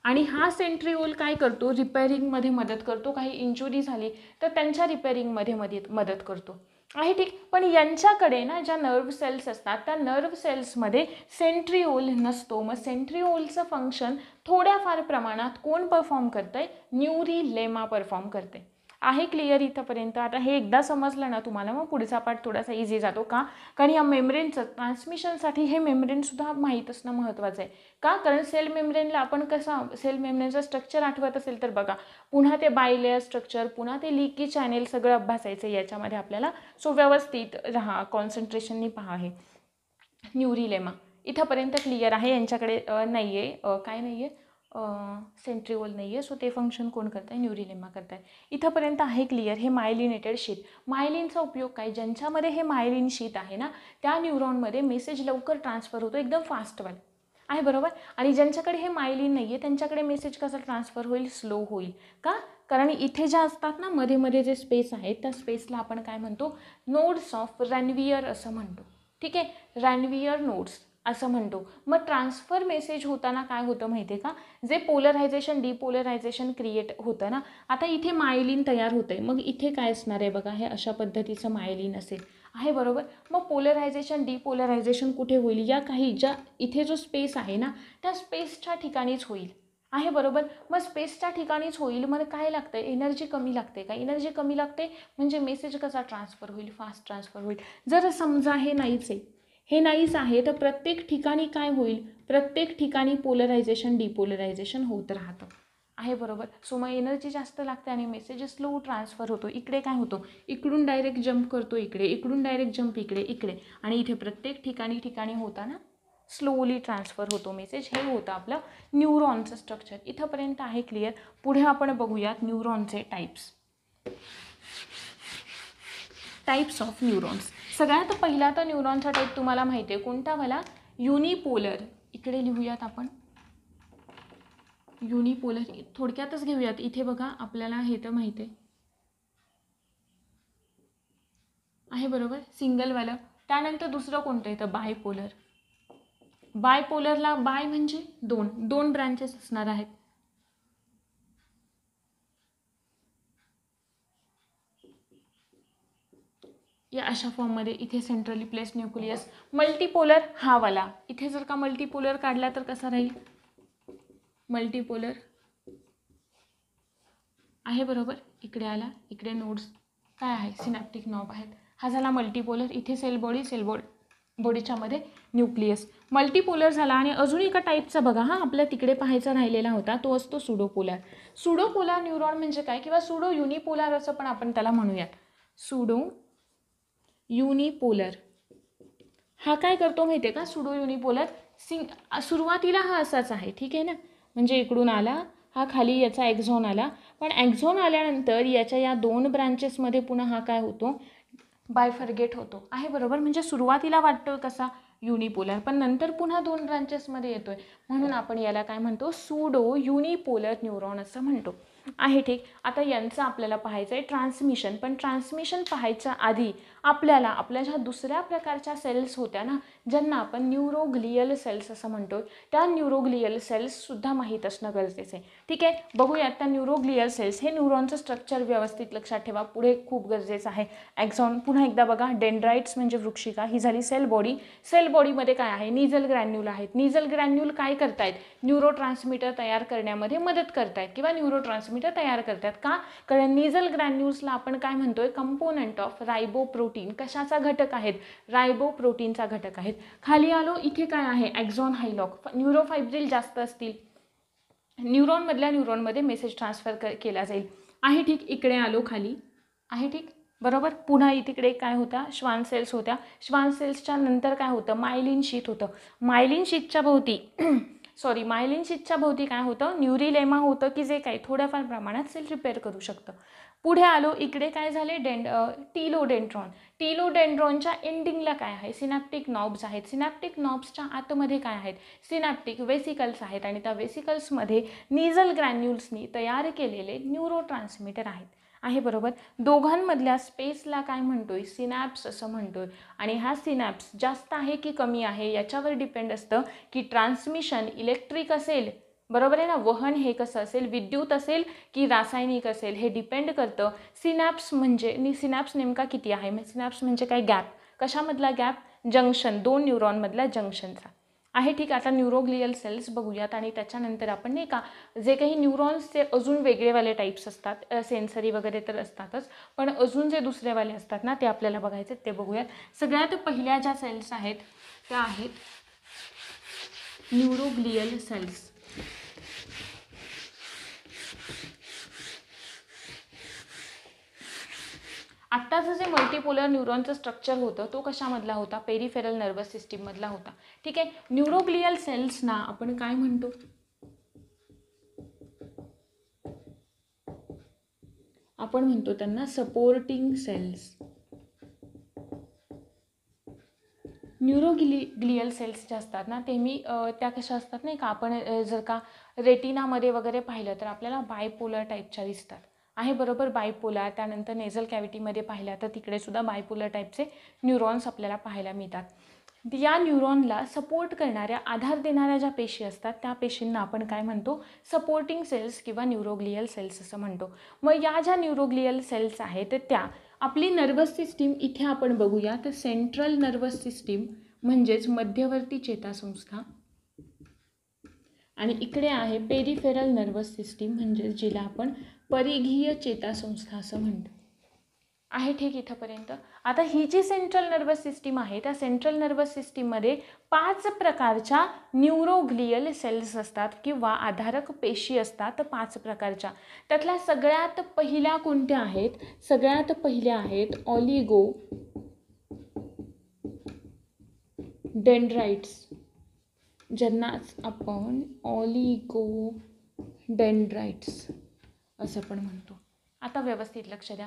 आणि हा सेंट्रिओल काय करतो, रिपेअरिंगमध्ये मदत करतो. काही इंजुरी झाली तर त्यांच्या रिपेअरिंगमध्ये मदत करतो. आहे ठीक. पण यांच्याकडे ना ज्या नर्व सेल्स असतात त्या नर्व सेल्समध्ये सेंट्रिओल नसतो. मग सेंट्रिओलचं फंक्शन थोड्याफार प्रमाणात कोण परफॉर्म करतंय, न्यूरिलेमा परफॉर्म करते. आहे क्लिअर इथंपर्यंत. आता हे एकदा समजलं ना तुम्हाला, मग पुढचा पार्ट थोडासा इझी जातो. का, कारण या मेम्ब्रेनचं ट्रान्समिशनसाठी हे मेम्ब्रेनसुद्धा माहीत असणं महत्त्वाचं आहे. का, कारण सेल मेम्ब्रेनला आपण सेल मेम्ब्रेनचं स्ट्रक्चर आठवत असेल तर बघा, पुन्हा ते बायलेयर स्ट्रक्चर, पुन्हा ते लीकी चॅनेल सगळं अभ्यासायचं याच्यामध्ये आपल्याला. सो व्यवस्थित राहा, कॉन्सन्ट्रेशननी पहा. हे न्यूरिलेमा इथंपर्यंत क्लिअर आहे. यांच्याकडे नाही आहे, काय नाही आहे, सेंट्रिओल नाही आहे. सो ते फंक्शन कोण करत आहे, न्यूरिलेमा करत आहे. इथंपर्यंत आहे क्लिअर. हे मायलिनेटेड शीत. मायलिनचा उपयोग काय, ज्यांच्यामध्ये हे मायलिन शीत आहे ना त्या न्यूरॉनमध्ये मेसेज लवकर ट्रान्सफर होतो, एकदम फास्टवाला. आहे बरोबर. आणि ज्यांच्याकडे हे मायलिन नाही आहे त्यांच्याकडे मेसेज कसा ट्रान्सफर होईल, स्लो होईल. का, कारण इथे ज्या असतात ना मध्ये मध्ये जे स्पेस आहेत त्या स्पेसला आपण काय म्हणतो, नोड्स ऑफ रॅनवियर असं म्हणतो. ठीक आहे, रॅनवियर नोड्स असं म्हणतो. मग ट्रान्सफर मेसेज होताना काय होतं माहिती आहे का, जे पोलरायझेशन डिपोलरायझेशन क्रिएट होतं ना, आता इथे मायलिन तयार होतं आहे. मग इथे काय असणार आहे बघा, हे अशा पद्धतीचं मायलिन असेल. आहे बरोबर. मग पोलरायझेशन डिपोलरायझेशन कुठे होईल, या काही ज्या इथे जो स्पेस आहे ना त्या स्पेसच्या ठिकाणीच होईल. आहे बरोबर. मग स्पेसच्या ठिकाणीच होईल, मग काय लागतं, एनर्जी कमी लागते का, एनर्जी कमी लागते म्हणजे मेसेज कसा ट्रान्सफर होईल, फास्ट ट्रान्सफर होईल. जर समजा हे नाहीच आहे, हे नाहीच आहे, तर प्रत्येक ठिकाणी काय होईल, प्रत्येक ठिकाणी पोलरायझेशन डिपोलरायझेशन होत राहतं. आहे बरोबर. सो मग एनर्जी जास्त लागते आणि मेसेज स्लो ट्रान्सफर होतो. इकडे काय होतो, इकडून डायरेक्ट जम्प करतो इकडे, इकडून डायरेक्ट जम्प इकडे आणि इथे प्रत्येक ठिकाणी होताना स्लोली ट्रान्सफर होतो मेसेज. हे होतं आपलं न्यूरॉनचं स्ट्रक्चर. इथंपर्यंत आहे क्लिअर. पुढे आपण बघूयात न्यूरॉनचे टाईप्स ऑफ न्यूरॉन्स. सगळ्यात पहिला तर न्यूरॉनचा टाईप तुम्हाला माहिती आहे कोणता वाला, युनिपोलर. इकडे लिहूयात आपण युनिपोलर, थोडक्यातच घेऊयात. इथे बघा आपल्याला हे तर माहिती आहे बरोबर, सिंगलवालं. त्यानंतर दुसरं कोणतं येतं, बायपोलर. बायपोलरला बाय म्हणजे दोन ब्रांचेस असणार आहेत. या अशा फॉर्ममध्ये इथे सेंट्रली प्लेस न्यूक्लियस. मल्टीपोलर हा वाला, इथे जर का मल्टीपोलर काढला तर कसा राहील, मल्टीपोलर आहे बरोबर. इकडे आला, इकडे नोड्स काय आहे, सिनॅप्टिक नॉब आहेत. हा झाला मल्टीपोलर. इथे सेल बॉडीच्या मध्ये न्यूक्लियस. मल्टीपोलर झाला. आणि अजून एका टाईपचा बघा हा आपल्या तिकडे पाहायचा राहिलेला होता, तो असतो सुडोपोलर. सुडोपोलर न्यूरॉन म्हणजे काय, किंवा सुडो युनिपोलर असं पण आपण त्याला म्हणूयात. सुडो युनिपोलर हा काय करतो माहिती आहे का, सुडो युनिपोलर सुरुवातीला हा असाच आहे, ठीक आहे ना, म्हणजे इकडून आला हा, खाली याचा एक्झॉन आला, पण एक्झॉन आल्यानंतर याच्या या दोन ब्रांचेसमध्ये पुन्हा हा काय होतो, बायफर्गेट होतो. आहे बरोबर. म्हणजे सुरुवातीला वाटतो कसा युनिपोलर, पण नंतर पुन्हा दोन ब्रांचेसमध्ये येतोय, म्हणून आपण याला काय म्हणतो, सुडो युनिपोलर न्यूरॉन असं म्हणतो. आहे ठीक. आता यांचं आपल्याला पाहायचं आहे ट्रान्समिशन. पण ट्रान्समिशन पाहायच्या आधी आपल्याला आपल्या ज्या दुसऱ्या प्रकारच्या सेल्स होत्या ना, ज्यांना आपण न्यूरोग्लियल सेल्स असं म्हणतो, त्या न्यूरोग्लियल सेल्ससुद्धा माहीत असणं गरजेचं आहे. ठीक आहे, बघूयात त्या न्यूरोग्लियल सेल्स. हे न्यूरॉनचं स्ट्रक्चर व्यवस्थित लक्षात ठेवा, पुढे खूप गरजेचं आहे. एक्झॉन पुन्हा एकदा बघा, डेंड्राइट्स म्हणजे वृक्षिका, ही झाली सेल बॉडी. सेल बॉडीमध्ये काय आहे, निझल ग्रॅन्युल आहेत. निझल ग्रॅन्युल काय करतायत, न्यूरो ट्रान्समीटर तयार करण्यामध्ये मदत करतायत किंवा न्यूरो ट्रान्समीटर तयार करतात. का, कारण निझल ग्रॅन्युल्सला आपण काय म्हणतोय, कंपोनंट ऑफ रायबोप्रोटीन. कशाचा घटक आहेत, रायबोप्रोटीनचा घटक आहेत. खाली आलो, इथे काय आहे, एक्झॉन हायलॉक. न्यूरोफायब्रिल जास्त असतील, न्यूरॉनमधल्या न्यूरॉनमध्ये मेसेज ट्रान्सफर केला जाईल. आहे ठीक. इकडे आलो खाली, आहे ठीक बरोबर. पुन्हा तिकडे काय होता, श्वान सेल्स होत्या. श्वान सेल्सच्या नंतर काय होतं, मायलिन शीथ होतं. मायलिन शीथच्या भोवती काय होतं, न्यूरिलेमा होतं, की जे काही थोड्याफार प्रमाणात सेल रिपेअर करू शकतं. पुढे आलो, इकडे काय झाले, टीलोडेंड्रॉन. टीलोडेंड्रॉनच्या एंडिंगला काय आहे, सिनॅप्टिक नॉब्स आहेत. सिनॅप्टिक नॉब्सच्या आतमध्ये काय आहेत, सिनॅप्टिक वेसिकल्स आहेत. आणि त्या वेसिकल्समध्ये निझल ग्रॅन्युल्सनी तयार केलेले न्यूरो ट्रान्समीटर आहेत. आहे बरोबर. दोघांमधल्या स्पेसला काय म्हणतोय, सिनॅप्स असं म्हणतोय. आणि हा सिनॅप्स जास्त आहे की कमी आहे याच्यावर डिपेंड असतं की ट्रान्समिशन इलेक्ट्रिक असेल, बरोबर आहे ना, वहन हे कसं असेल, विद्युत असेल की रासायनिक असेल, हे डिपेंड करतं. सिनॅप्स नेमका किती आहे, सिनॅप्स म्हणजे काय, गॅप. कशामधला गॅप, जंक्शन, दोन न्यूरॉनमधल्या जंक्शनचा. आहे ठीक. आता न्यूरोग्लियल सेल्स बघूयात आणि त्याच्यानंतर आपण नाही का, जे काही न्यूरॉन्सचे अजून वेगळेवाले टाईप्स असतात, सेन्सरी वगैरे तर असतातच, पण अजून जे दुसरेवाले असतात ना, ते आपल्याला बघायचे, ते बघूयात. सगळ्यात पहिल्या ज्या सेल्स आहेत त्या आहेत न्यूरोग्लियल सेल्स. आत्ताचं जे मल्टीपोलर न्यूरॉनचं स्ट्रक्चर होतं तो कशामधला होता, पेरिफेरल नर्वस सिस्टीममधला होता. ठीक आहे. न्यूरोग्लियल सेल्सना आपण काय म्हणतो, आपण म्हणतो त्यांना सपोर्टिंग सेल्स. न्यूरोग्लियल सेल्स ज्या असतात ना, त्या कशा असतात नाही का, आपण जर का रेटिनामध्ये वगैरे पाहिलं तर आपल्याला बायपोलर टाईपच्या दिसतात. आहे बरोबर, बायपोलर. त्यानंतर नेझल कॅव्हिटीमध्ये पाहिलं तर तिकडे सुद्धा बायपोलर टाईपचे न्यूरॉन्स आपल्याला पाहायला मिळतात. या न्यूरॉनला सपोर्ट करणाऱ्या, आधार देणाऱ्या ज्या पेशी असतात त्या पेशींना आपण काय म्हणतो, सपोर्टिंग सेल्स किंवा न्यूरोग्लियल सेल्स असं म्हणतो. मग या ज्या न्यूरोग्लियल सेल्स आहेत त्या आपली नर्वस सिस्टीम, इथे आपण बघूया तर सेंट्रल नर्वस सिस्टीम म्हणजेच मध्यवर्ती चेतासंस्था आणि इकडे आहे पेरिफेरल नर्वस सिस्टीम, म्हणजे जिला आपण परिघीय चेतासंस्था असं म्हणतो. आहे ठीक इथंपर्यंत. आता ही जी सेंट्रल नर्वस सिस्टीम आहे त्या सेंट्रल नर्वस सिस्टीममध्ये 5 प्रकारच्या न्यूरोग्लियल सेल्स असतात किंवा आधारक पेशी असतात 5 प्रकारच्या. त्यातल्या सगळ्यात पहिल्या कोणत्या आहेत? सगळ्यात पहिल्या आहेत ऑलिगो डेंड्राइट्स, ज्यांना आपण ऑलिगो डेंड्राइट्स असं पण म्हणतो. आता व्यवस्थित लक्ष द्या.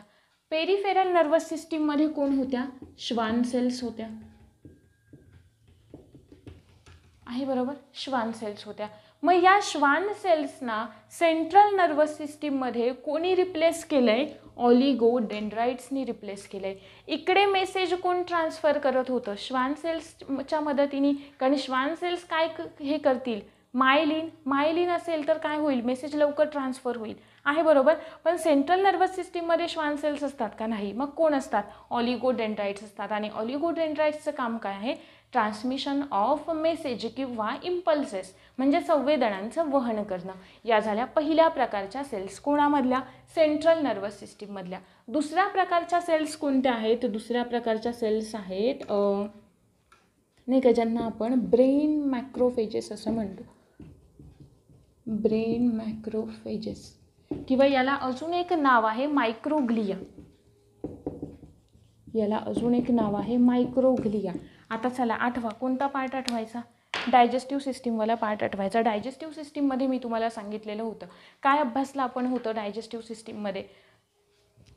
पेरिफेरल नर्वस सिस्टीममध्ये कोण होत्या? श्वान सेल्स होत्या. आहे बरोबर, श्वान सेल्स होत्या. मग या श्वान सेल्सना सेंट्रल नर्वस सिस्टीममध्ये कोणी रिप्लेस केलंय? ऑलिगो डेंड्राइट्सनी रिप्लेस केलंय. इकडे मेसेज कोण ट्रान्सफर करत होतं? श्वान सेल्सच्या मदतीने. कारण श्वान सेल्स काय हे करतील? मायलिन असेल तर काय होईल? मेसेज लवकर ट्रान्सफर होईल. आहे बरोबर. पण सेंट्रल नर्वस सिस्टीममध्ये श्वान सेल्स असतात का? नाही. मग कोण असतात? ऑलिगो डेंड्राइट्स असतात. आणि ऑलिगो डेंड्राइट्सचं काम काय आहे? ट्रान्समिशन ऑफ मेसेज किंवा इम्पल्सेस, म्हणजे संवेदनांचं वहन करणं. या झाल्या पहिल्या प्रकारच्या सेल्स. कोणामधल्या? सेंट्रल नर्वस सिस्टीममधल्या. दुसऱ्या प्रकारच्या सेल्स कोणत्या आहेत? दुसऱ्या प्रकारच्या सेल्स आहेत नाही का, ज्यांना आपण ब्रेन मॅक्रोफेजेस असं म्हणतो. ब्रेन मॅक्रोफेजेस, किंवा याला अजून एक नाव आहे मायक्रोग्लिया. याला अजून एक नाव आहे मायक्रोग्लिया. आता चला आठवा. कोणता पार्ट आठवायचा? डायजेस्टिव्ह सिस्टीमवाला पार्ट आठवायचा. डायजेस्टिव्ह सिस्टीममध्ये मी तुम्हाला सांगितलेलं होतं. काय अभ्यासलं आपण होतं डायजेस्टिव्ह सिस्टीममध्ये?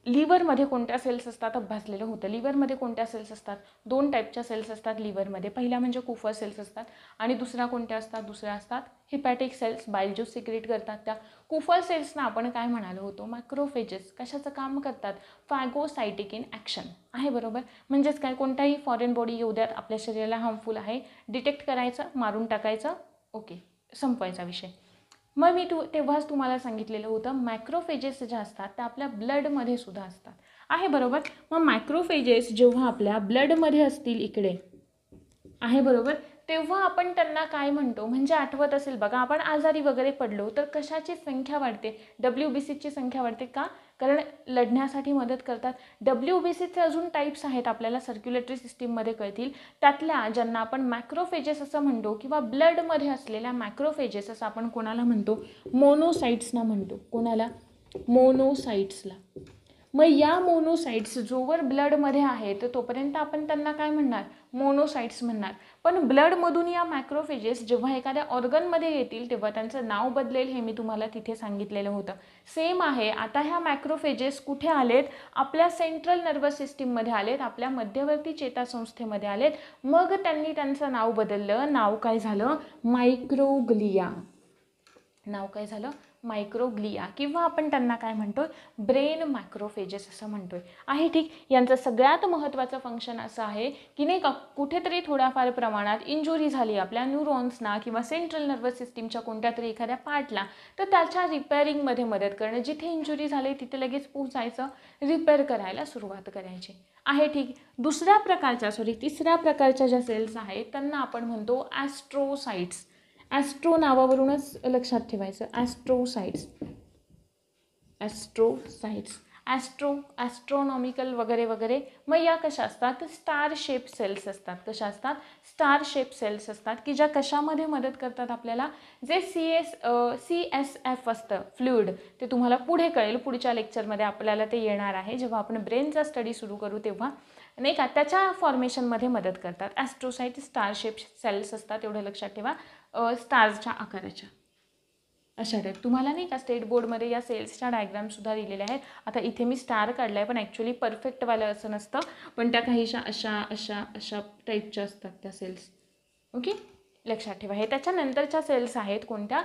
लिव्हरमध्ये कोणत्या सेल्स असतात अभ्यासलेलं होतं. लिव्हरमध्ये कोणत्या सेल्स असतात? 2 टाईपच्या सेल्स असतात लिव्हरमध्ये. पहिल्या म्हणजे कुफर सेल्स असतात आणि दुसऱ्या कोणत्या असतात? दुसऱ्या असतात हिपॅटिक सेल्स, बाईल ज्यूस सिक्रेट करतात. त्या कुफर सेल्सना आपण काय म्हणालो होतो? मॅक्रोफेजेस. कशाचं काम करतात? Phagocytic in action. आहे बरोबर. म्हणजेच काय? कोणताही फॉरेन बॉडी येऊ द्यात, आपल्या शरीराला हार्मफुल आहे, डिटेक्ट करायचं, मारून टाकायचं, ओके, संपवायचा विषय. मग मी तेव्हाच तुम्हाला सांगितलेलं होतं मॅक्रोफेजेस ज्या असतात त्या आपल्या ब्लडमध्ये सुद्धा असतात. आहे बरोबर. मग मॅक्रोफेजेस जेव्हा आपल्या ब्लडमध्ये असतील इकडे, आहे बरोबर, तेव्हा आपण त्यांना काय म्हणतो? म्हणजे आठवत असेल बघा, आपण आजारी वगैरे पडलो तर कशाची संख्या वाढते? WBCची संख्या वाढते का? कारण लढण्यासाठी मदत करतात. WBCचे अजून टाईप्स आहेत, आपल्याला सर्क्युलेटरी सिस्टीममध्ये कळतील. त्यातल्या ज्यांना आपण मॅक्रोफेजेस असं म्हणतो किंवा ब्लडमध्ये असलेल्या मॅक्रोफेजेस असं आपण कोणाला म्हणतो? मोनोसाइट्सना म्हणतो. कोणाला? मोनोसाइट्सला. मग या मोनोसाइट्स जोवर ब्लडमध्ये आहेत तोपर्यंत आपण त्यांना काय म्हणणार? मोनोसाइट्स म्हणणार. पण ब्लडमधून या मॅक्रोफेजेस जेव्हा एखाद्या ऑर्गनमध्ये येतील तेव्हा त्यांचं नाव बदलेल, हे मी तुम्हाला तिथे सांगितलेलं होतं. सेम आहे. आता ह्या मॅक्रोफेजेस कुठे आलेत? आपल्या सेंट्रल नर्वस सिस्टीममध्ये आलेत, आपल्या मध्यवर्ती चेतासंस्थेमध्ये आलेत. मग त्यांनी त्यांचं नाव बदललं. नाव काय झालं? मायक्रोग्लिया. नाव काय झालं? मायक्रोग्लिया. किंवा आपण त्यांना काय म्हणतोय? ब्रेन मॅक्रोफेजेस असं म्हणतोय. आहे ठीक. यांचं सगळ्यात महत्त्वाचं फंक्शन असं आहे की नाही का, कुठेतरी थोड्याफार प्रमाणात इंजुरी झाली आपल्या न्यूरॉन्सना किंवा सेंट्रल नर्वस सिस्टीमच्या कोणत्या तरी एखाद्या पार्टला, तर त्याच्या रिपेअरिंगमध्ये मदत करणं. जिथे इंजुरी झाली तिथे लगेच पोचायचं, रिपेअर करायला सुरुवात करायची. आहे ठीक. तिसऱ्या प्रकारच्या ज्या सेल्स आहेत त्यांना आपण म्हणतो ॲस्ट्रोसाइट्स. ॲस्ट्रो नावावरूनच लक्षात ठेवायचं. ॲस्ट्रोनॉमिकल वगैरे वगैरे. मग या कशा असतात? स्टार शेप सेल्स असतात. कशा असतात? स्टार शेप सेल्स असतात की ज्या कशामध्ये मदत करतात आपल्याला? जे CSF असतं फ्लुइड, ते तुम्हाला पुढे कळेल. पुढच्या लेक्चरमध्ये आपल्याला ते येणार आहे जेव्हा आपण ब्रेनचा स्टडी सुरू करू तेव्हा, नाही का, त्याच्या फॉर्मेशनमध्ये मदत करतात. ॲस्ट्रोसाइट स्टार शेप सेल्स असतात, एवढं लक्षात ठेवा. स्टारच्या आकाराच्या अशा टाईप. तुम्हाला नाही का स्टेट बोर्डमध्ये या सेल्सच्या डायग्रामसुद्धा दिलेल्या आहेत. आता इथे मी स्टार काढला आहे, पण ॲक्च्युली परफेक्टवालं असं नसतं, पण त्या काहीशा अशा टाईपच्या असतात त्या सेल्स. ओके, लक्षात ठेवा. हे त्याच्यानंतरच्या सेल्स आहेत कोणत्या?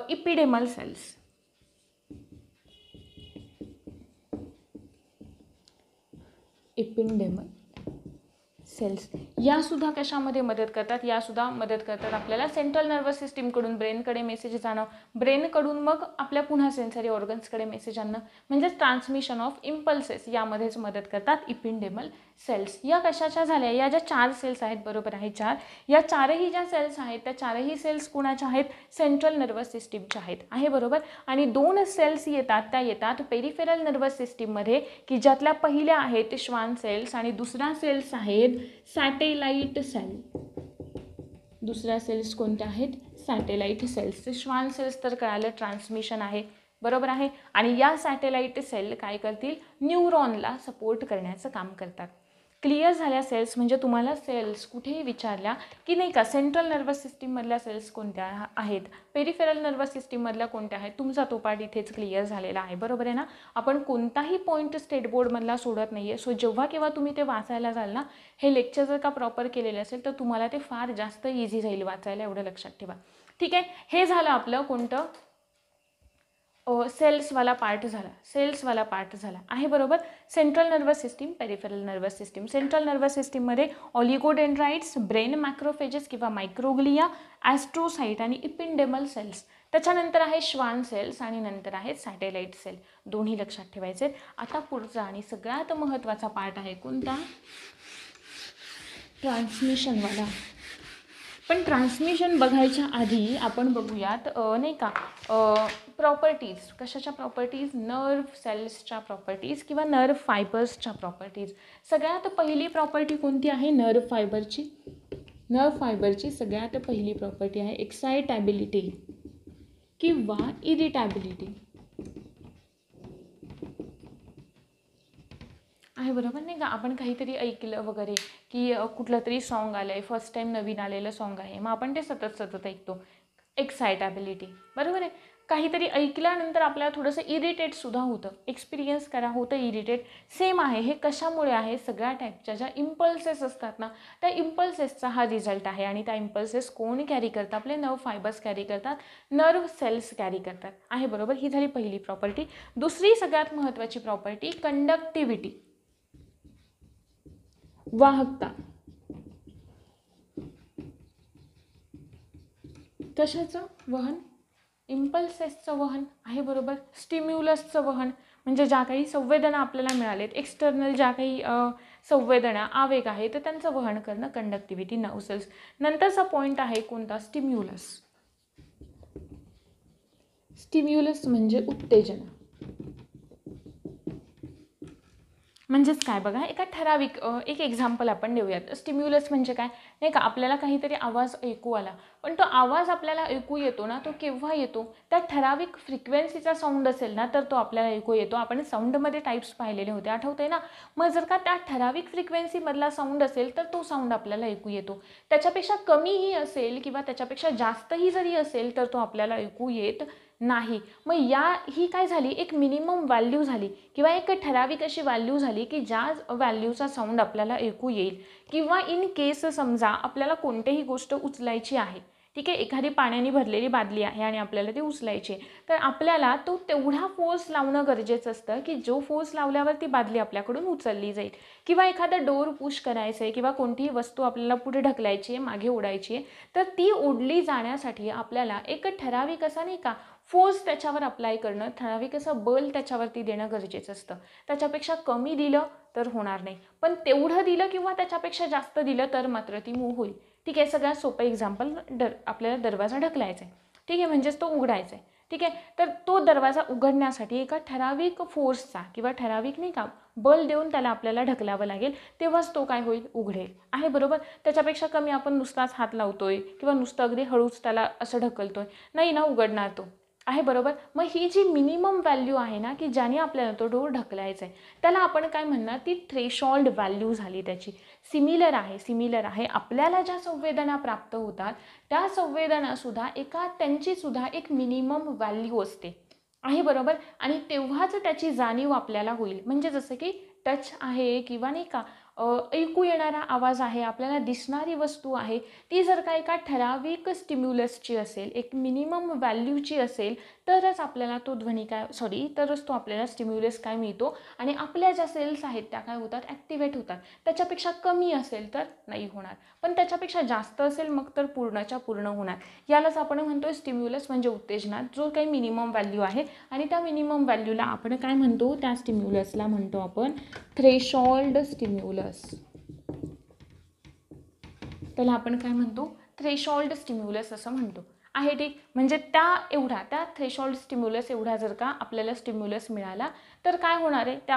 इपिडेमल सेल्स. इपिडेमल सेल्स यासुद्धा कशामध्ये मदत करतात? यासुद्धा मदत करतात आपल्याला सेंट्रल नर्वस सिस्टीमकडून ब्रेनकडे मेसेज जाणं, ब्रेनकडून मग आपल्या पुन्हा सेन्सरी ऑर्गन्सकडे मेसेज आणणं, म्हणजेच ट्रान्समिशन ऑफ इम्पल्सेस, यामध्येच मदत करतात इपिडेमल सेल्स. या कशाच्या झाल्या? या ज्या 4 सेल्स आहेत, बरोबर आहे 4, या 4ही ज्या सेल्स आहेत त्या 4ही सेल्स कुणाच्या आहेत? सेंट्रल नर्वस सिस्टीमच्या आहेत, आहे बरोबर. आणि 2 सेल्स येतात, त्या येतात पेरिफेरल नर्वस सिस्टीममध्ये, की ज्यातल्या पहिल्या आहेत श्वान सेल्स आणि दुसऱ्या सेल्स आहेत सॅटेलाइट सेल. दुसऱ्या सेल्स कोणत्या आहेत? Satellite cells. श्वान सेल्स तर कळालं ट्रान्समिशन आहे, बरोबर आहे. आणि या सॅटेलाइट सेल काय करतील? न्यूरॉनला सपोर्ट करण्याचं काम करतात. क्लिअर झाल्या सेल्स? म्हणजे तुम्हाला सेल्स कुठेही विचारल्या की नाही का, सेंट्रल नर्वस सिस्टीममधल्या सेल्स कोणत्या आहेत, पेरिफेरल नर्वस सिस्टीममधल्या कोणत्या आहेत, तुमचा तो पार्ट इथेच क्लिअर झालेला आहे, बरोबर आहे ना. आपण कोणताही पॉईंट स्टेट बोर्डमधला सोडत नाही आहे. सो जेव्हा केव्हा तुम्ही ते वाचायला जाल ना, हे लेक्चर जर का प्रॉपर केलेले असेल तर तुम्हाला ते फार जास्त इझी जाईल वाचायला, एवढं लक्षात ठेवा. ठीक आहे, हे झालं आपलं कोणतं? सेल्सवाला पार्ट झाला, सेल्सवाला पार्ट झाला आहे, बरोबर. Central nervous system, peripheral nervous system. Central nervous सिस्टीममध्ये ऑलिगोडेंड्राइट्स, ब्रेन मॅक्रोफेजेस किंवा मायक्रोग्लिया, ॲस्ट्रोसाइट आणि इपिंडेमल सेल्स. त्याच्यानंतर आहे श्वान सेल्स आणि नंतर आहेत सॅटेलाइट सेल. दोन्ही लक्षात ठेवायचे. आता पुढचा आणि सगळ्यात महत्त्वाचा पार्ट आहे कोणता? ट्रान्समिशनवाला. पण ट्रान्समिशन बघायच्या आधी आपण बघूयात नाही का प्रॉपर्टीज. कशाच्या प्रॉपर्टीज? नर्व सेल्सच्या प्रॉपर्टीज किंवा नर्व फायबर्सच्या प्रॉपर्टीज. सगळ्यात पहिली प्रॉपर्टी कोणती आहे? नर्व फायबरची. नर्व फायबरची सगळ्यात पहिली प्रॉपर्टी आहे एक्साइटॅबिलिटी किंवा इरिटॅबिलिटी, आहे बरोबर नाही का. आपण काहीतरी ऐकलं वगैरे की कुठलं तरी सॉन्ग आलं आहे, फर्स्ट टाईम नवीन आलेलं सॉन्ग आहे, मग आपण ते सतत ऐकतो, एक्साइटॅबिलिटी, बरोबर आहे. काहीतरी ऐकल्यानंतर आपल्याला थोडंसं इरिटेटसुद्धा होतं, एक्सपिरियन्स करा होतं इरिटेट. सेम आहे, हे कशामुळे आहे? सगळ्या टाईपच्या ज्या इम्पल्सेस असतात ना, त्या इम्पल्सेसचा हा रिझल्ट आहे. आणि त्या इम्पल्सेस कोण कॅरी करतात? आपले नर्व फायबर्स कॅरी करतात, नर्व सेल्स कॅरी करतात, आहे बरोबर. ही झाली पहिली प्रॉपर्टी. दुसरी सगळ्यात महत्त्वाची प्रॉपर्टी कंडक्टिव्हिटी, वाहकता. कशाचं वहन? इम्पल्सेसचं वहन, आहे बरोबर. स्टिम्युलसचं वहन, म्हणजे ज्या काही संवेदना आपल्याला मिळालेत, एक्सटर्नल ज्या काही संवेदना आवेग आहे तर त्यांचं वहन करणं कंडक्टिव्हिटी, नर्व सेल्स. नंतरचा पॉईंट आहे कोणता? स्टिम्युलस. स्टिम्युलस म्हणजे उत्तेजना. म्हणजेच काय बघा, एका ठराविक एक एक्झाम्पल आपण देऊयात. स्टिम्युलस म्हणजे काय नाही का, आपल्याला काहीतरी आवाज ऐकू आला, पण तो आवाज आपल्याला ऐकू येतो ना, तो केव्हा येतो? त्या ठराविक फ्रिक्वेन्सीचा साऊंड असेल ना तर तो आपल्याला ऐकू येतो. आपण साऊंडमध्ये टाईप्स पाहिलेले होते, आठवतंय ना. मग जर का त्या ठराविक फ्रिक्वेन्सीमधला साऊंड असेल तर तो साऊंड आपल्याला ऐकू येतो. त्याच्यापेक्षा कमीही असेल किंवा त्याच्यापेक्षा जास्तही जरी असेल तर तो आपल्याला ऐकू येत नाही. मग ही काय झाली? एक मिनिमम व्हॅल्यू झाली किंवा एक ठराविक अशी व्हॅल्यू झाली की ज्या व्हॅल्यूचा साऊंड आपल्याला ऐकू येईल. किंवा इन केस समजा आपल्याला कोणतीही गोष्ट उचलायची आहे, ठीक आहे, एखादी पाण्याने भरलेली बादली आहे आणि आपल्याला ती उचलायची आहे, तर आपल्याला तो तेवढा फोर्स लावणं गरजेचं असतं की जो फोर्स लावल्यावर ती बादली आपल्याकडून उचलली जाईल. किंवा एखादा डोर पुश करायचं आहे किंवा कोणतीही वस्तू आपल्याला पुढे ढकलायची आहे, मागे ओढायची आहे, तर ती ओढली जाण्यासाठी आपल्याला एक ठराविक असा नाही का फोर्स त्याच्यावर अप्लाय करणं, ठराविक असं बल त्याच्यावरती देणं गरजेचं असतं. त्याच्यापेक्षा कमी दिलं तर होणार नाही, पण तेवढं दिलं किंवा त्याच्यापेक्षा जास्त दिलं तर मात्र ती मूव्ह होईल. ठीक आहे, सगळ्यात सोपं एक्झाम्पल, आपल्याला दरवाजा ढकलायचा आहे, ठीक आहे, म्हणजेच तो उघडायचा आहे, ठीक आहे. तर तो दरवाजा उघडण्यासाठी एका ठराविक फोर्सचा किंवा ठराविक नाही का बल देऊन त्याला आपल्याला ढकलावं लागेल, तेव्हाच तो काय होईल? उघडेल, आहे बरोबर. त्याच्यापेक्षा कमी आपण नुसताच हात लावतोय किंवा नुसतं अगदी हळूच त्याला असं ढकलतोय, नाही ना उघडणार तो, आहे बरोबर. मग ही जी मिनिमम व्हॅल्यू आहे ना की ज्याने आपल्याला तो डोर ढकलायचा आहे, त्याला आपण काय म्हणणार? ती थ्रेशोल्ड व्हॅल्यू झाली त्याची. सिमिलर आहे आपल्याला ज्या संवेदना प्राप्त होतात त्या संवेदनासुद्धा त्यांचीसुद्धा एक मिनिमम व्हॅल्यू असते, आहे बरोबर. आणि तेव्हाच त्याची जाणीव आपल्याला होईल. म्हणजे जसं की टच आहे किंवा नाही का ऐकू येणारा आवाज आहे, आपल्याला दिसणारी वस्तू आहे, ती जर का एका ठराविक स्टिम्युलसची असेल, एक मिनिमम व्हॅल्यूची असेल, तरच आपल्याला तो तरच तो आपल्याला स्टिम्युलस काय मिळतो आणि आपल्या ज्या सेल्स आहेत त्या काय होतात? ॲक्टिवेट होतात. त्याच्यापेक्षा कमी असेल तर नाही होणार, पण त्याच्यापेक्षा जास्त असेल मग तर पूर्णच्या पूर्ण होणार. यालाच आपण म्हणतो स्टिम्युलस म्हणजे उत्तेजना, जो काही मिनिमम व्हॅल्यू आहे. आणि त्या मिनिमम व्हॅल्यूला आपण काय म्हणतो? त्या स्टिम्युलसला म्हणतो आपण थ्रेशोल्ड स्टिम्युलस. स्टिम्युलस, त्याला आपण काय म्हणतो, थ्रेशोल्ड स्टिम्युलस असं म्हणतो आहे. ठीक, म्हणजे त्या थ्रेशोल्ड स्टिम्युलस एवढा जर का आपल्याला स्टिम्युलस मिळाला तर काय होणार आहे, ते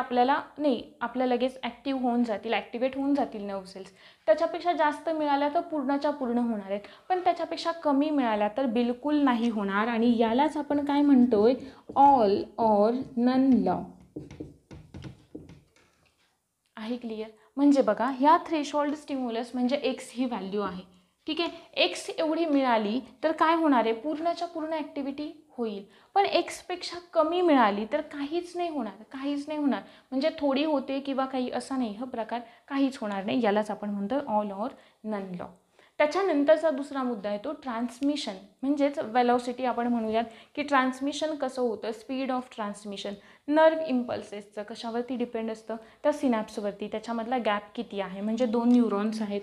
आपल्या लगेच ॲक्टिव्ह होऊन जातील, ॲक्टिवेट होऊन जातील नर्व सेल्स. त्याच्यापेक्षा जास्त मिळाल्या तर पूर्णच्या पूर्ण होणार आहेत, पण त्याच्यापेक्षा कमी मिळाल्या तर बिलकुल नाही होणार. आणि यालाच आपण काय म्हणतोय, ऑल ऑर नन लॉ आहे. क्लिअर? म्हणजे बघा, ह्या थ्रेशोल्ड स्टिम्युलस म्हणजे एक्स ही व्हॅल्यू आहे. ठीक आहे, एक्स एवढी मिळाली तर काय होणार आहे, पूर्णच्या पूर्ण ॲक्टिव्हिटी होईल. पण एक्सपेक्षा कमी मिळाली तर काहीच नाही होणार. म्हणजे थोडी होते किंवा काही असा नाही, हा प्रकार काहीच होणार नाही. यालाच आपण म्हणतो ऑल ऑर नन लॉ. त्याच्यानंतरचा दुसरा मुद्दा येतो ट्रान्समिशन, म्हणजेच वेलॉसिटी. आपण म्हणूयात की ट्रान्समिशन कसं होतं, स्पीड ऑफ ट्रान्समिशन नर्व इम्पल्सेसचं कशावरती डिपेंड असतं, त्या सिनॅप्सवरती. त्याच्यामधला गॅप किती आहे, म्हणजे 2 न्यूरॉन्स आहेत,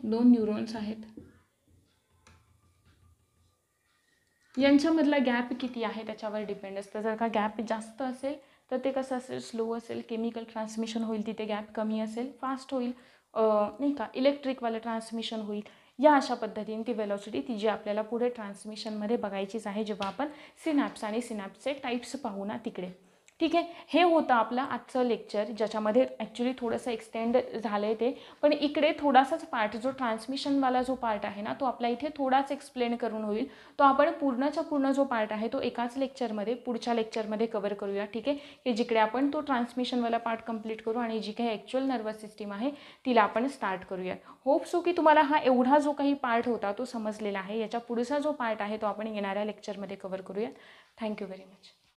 2 न्यूरॉन्स आहेत, यांच्यामधला गॅप किती आहे त्याच्यावर डिपेंड असतं. जर का गॅप जास्त असेल तर ते कसं असेल, स्लो असेल, केमिकल ट्रान्समिशन होईल. तिथे गॅप कमी असेल, फास्ट होईल, नाही का, इलेक्ट्रिकवालं ट्रान्समिशन होईल. या अशा पद्धतीने ती वेलॉसिटी ती जी आपल्याला पुढे ट्रान्समिशनमध्ये बघायचीच आहे, जेव्हा आपण सिनॅप्स आणि सिनॅप्सचे टाईप्स पाहू ना तिकडे. ठीक आहे, हे होतं आपलं आजचं लेक्चर, ज्याच्यामध्ये ॲक्च्युली थोडंसं एक्सटेंड झालं आहे ते. पण इकडे थोडासाच पार्ट, जो ट्रान्समिशनवाला जो पार्ट आहे ना, तो आपला इथे थोडाच एक्सप्लेन करून होईल. तो आपण पूर्णच्या पूर्ण जो पार्ट आहे तो एकाच लेक्चरमध्ये, पुढच्या लेक्चरमध्ये कवर करूया. ठीक आहे, की जिकडे आपण तो ट्रान्समिशनवाला पार्ट कंप्लीट करू आणि जी काही ॲक्च्युअल नर्वस सिस्टीम आहे तिला आपण स्टार्ट करूया. होप सो की तुम्हाला हा एवढा जो काही पार्ट होता तो समजलेला आहे. याच्या पुढचा जो पार्ट आहे तो आपण येणाऱ्या लेक्चरमध्ये कवर करूया. Thank you very much.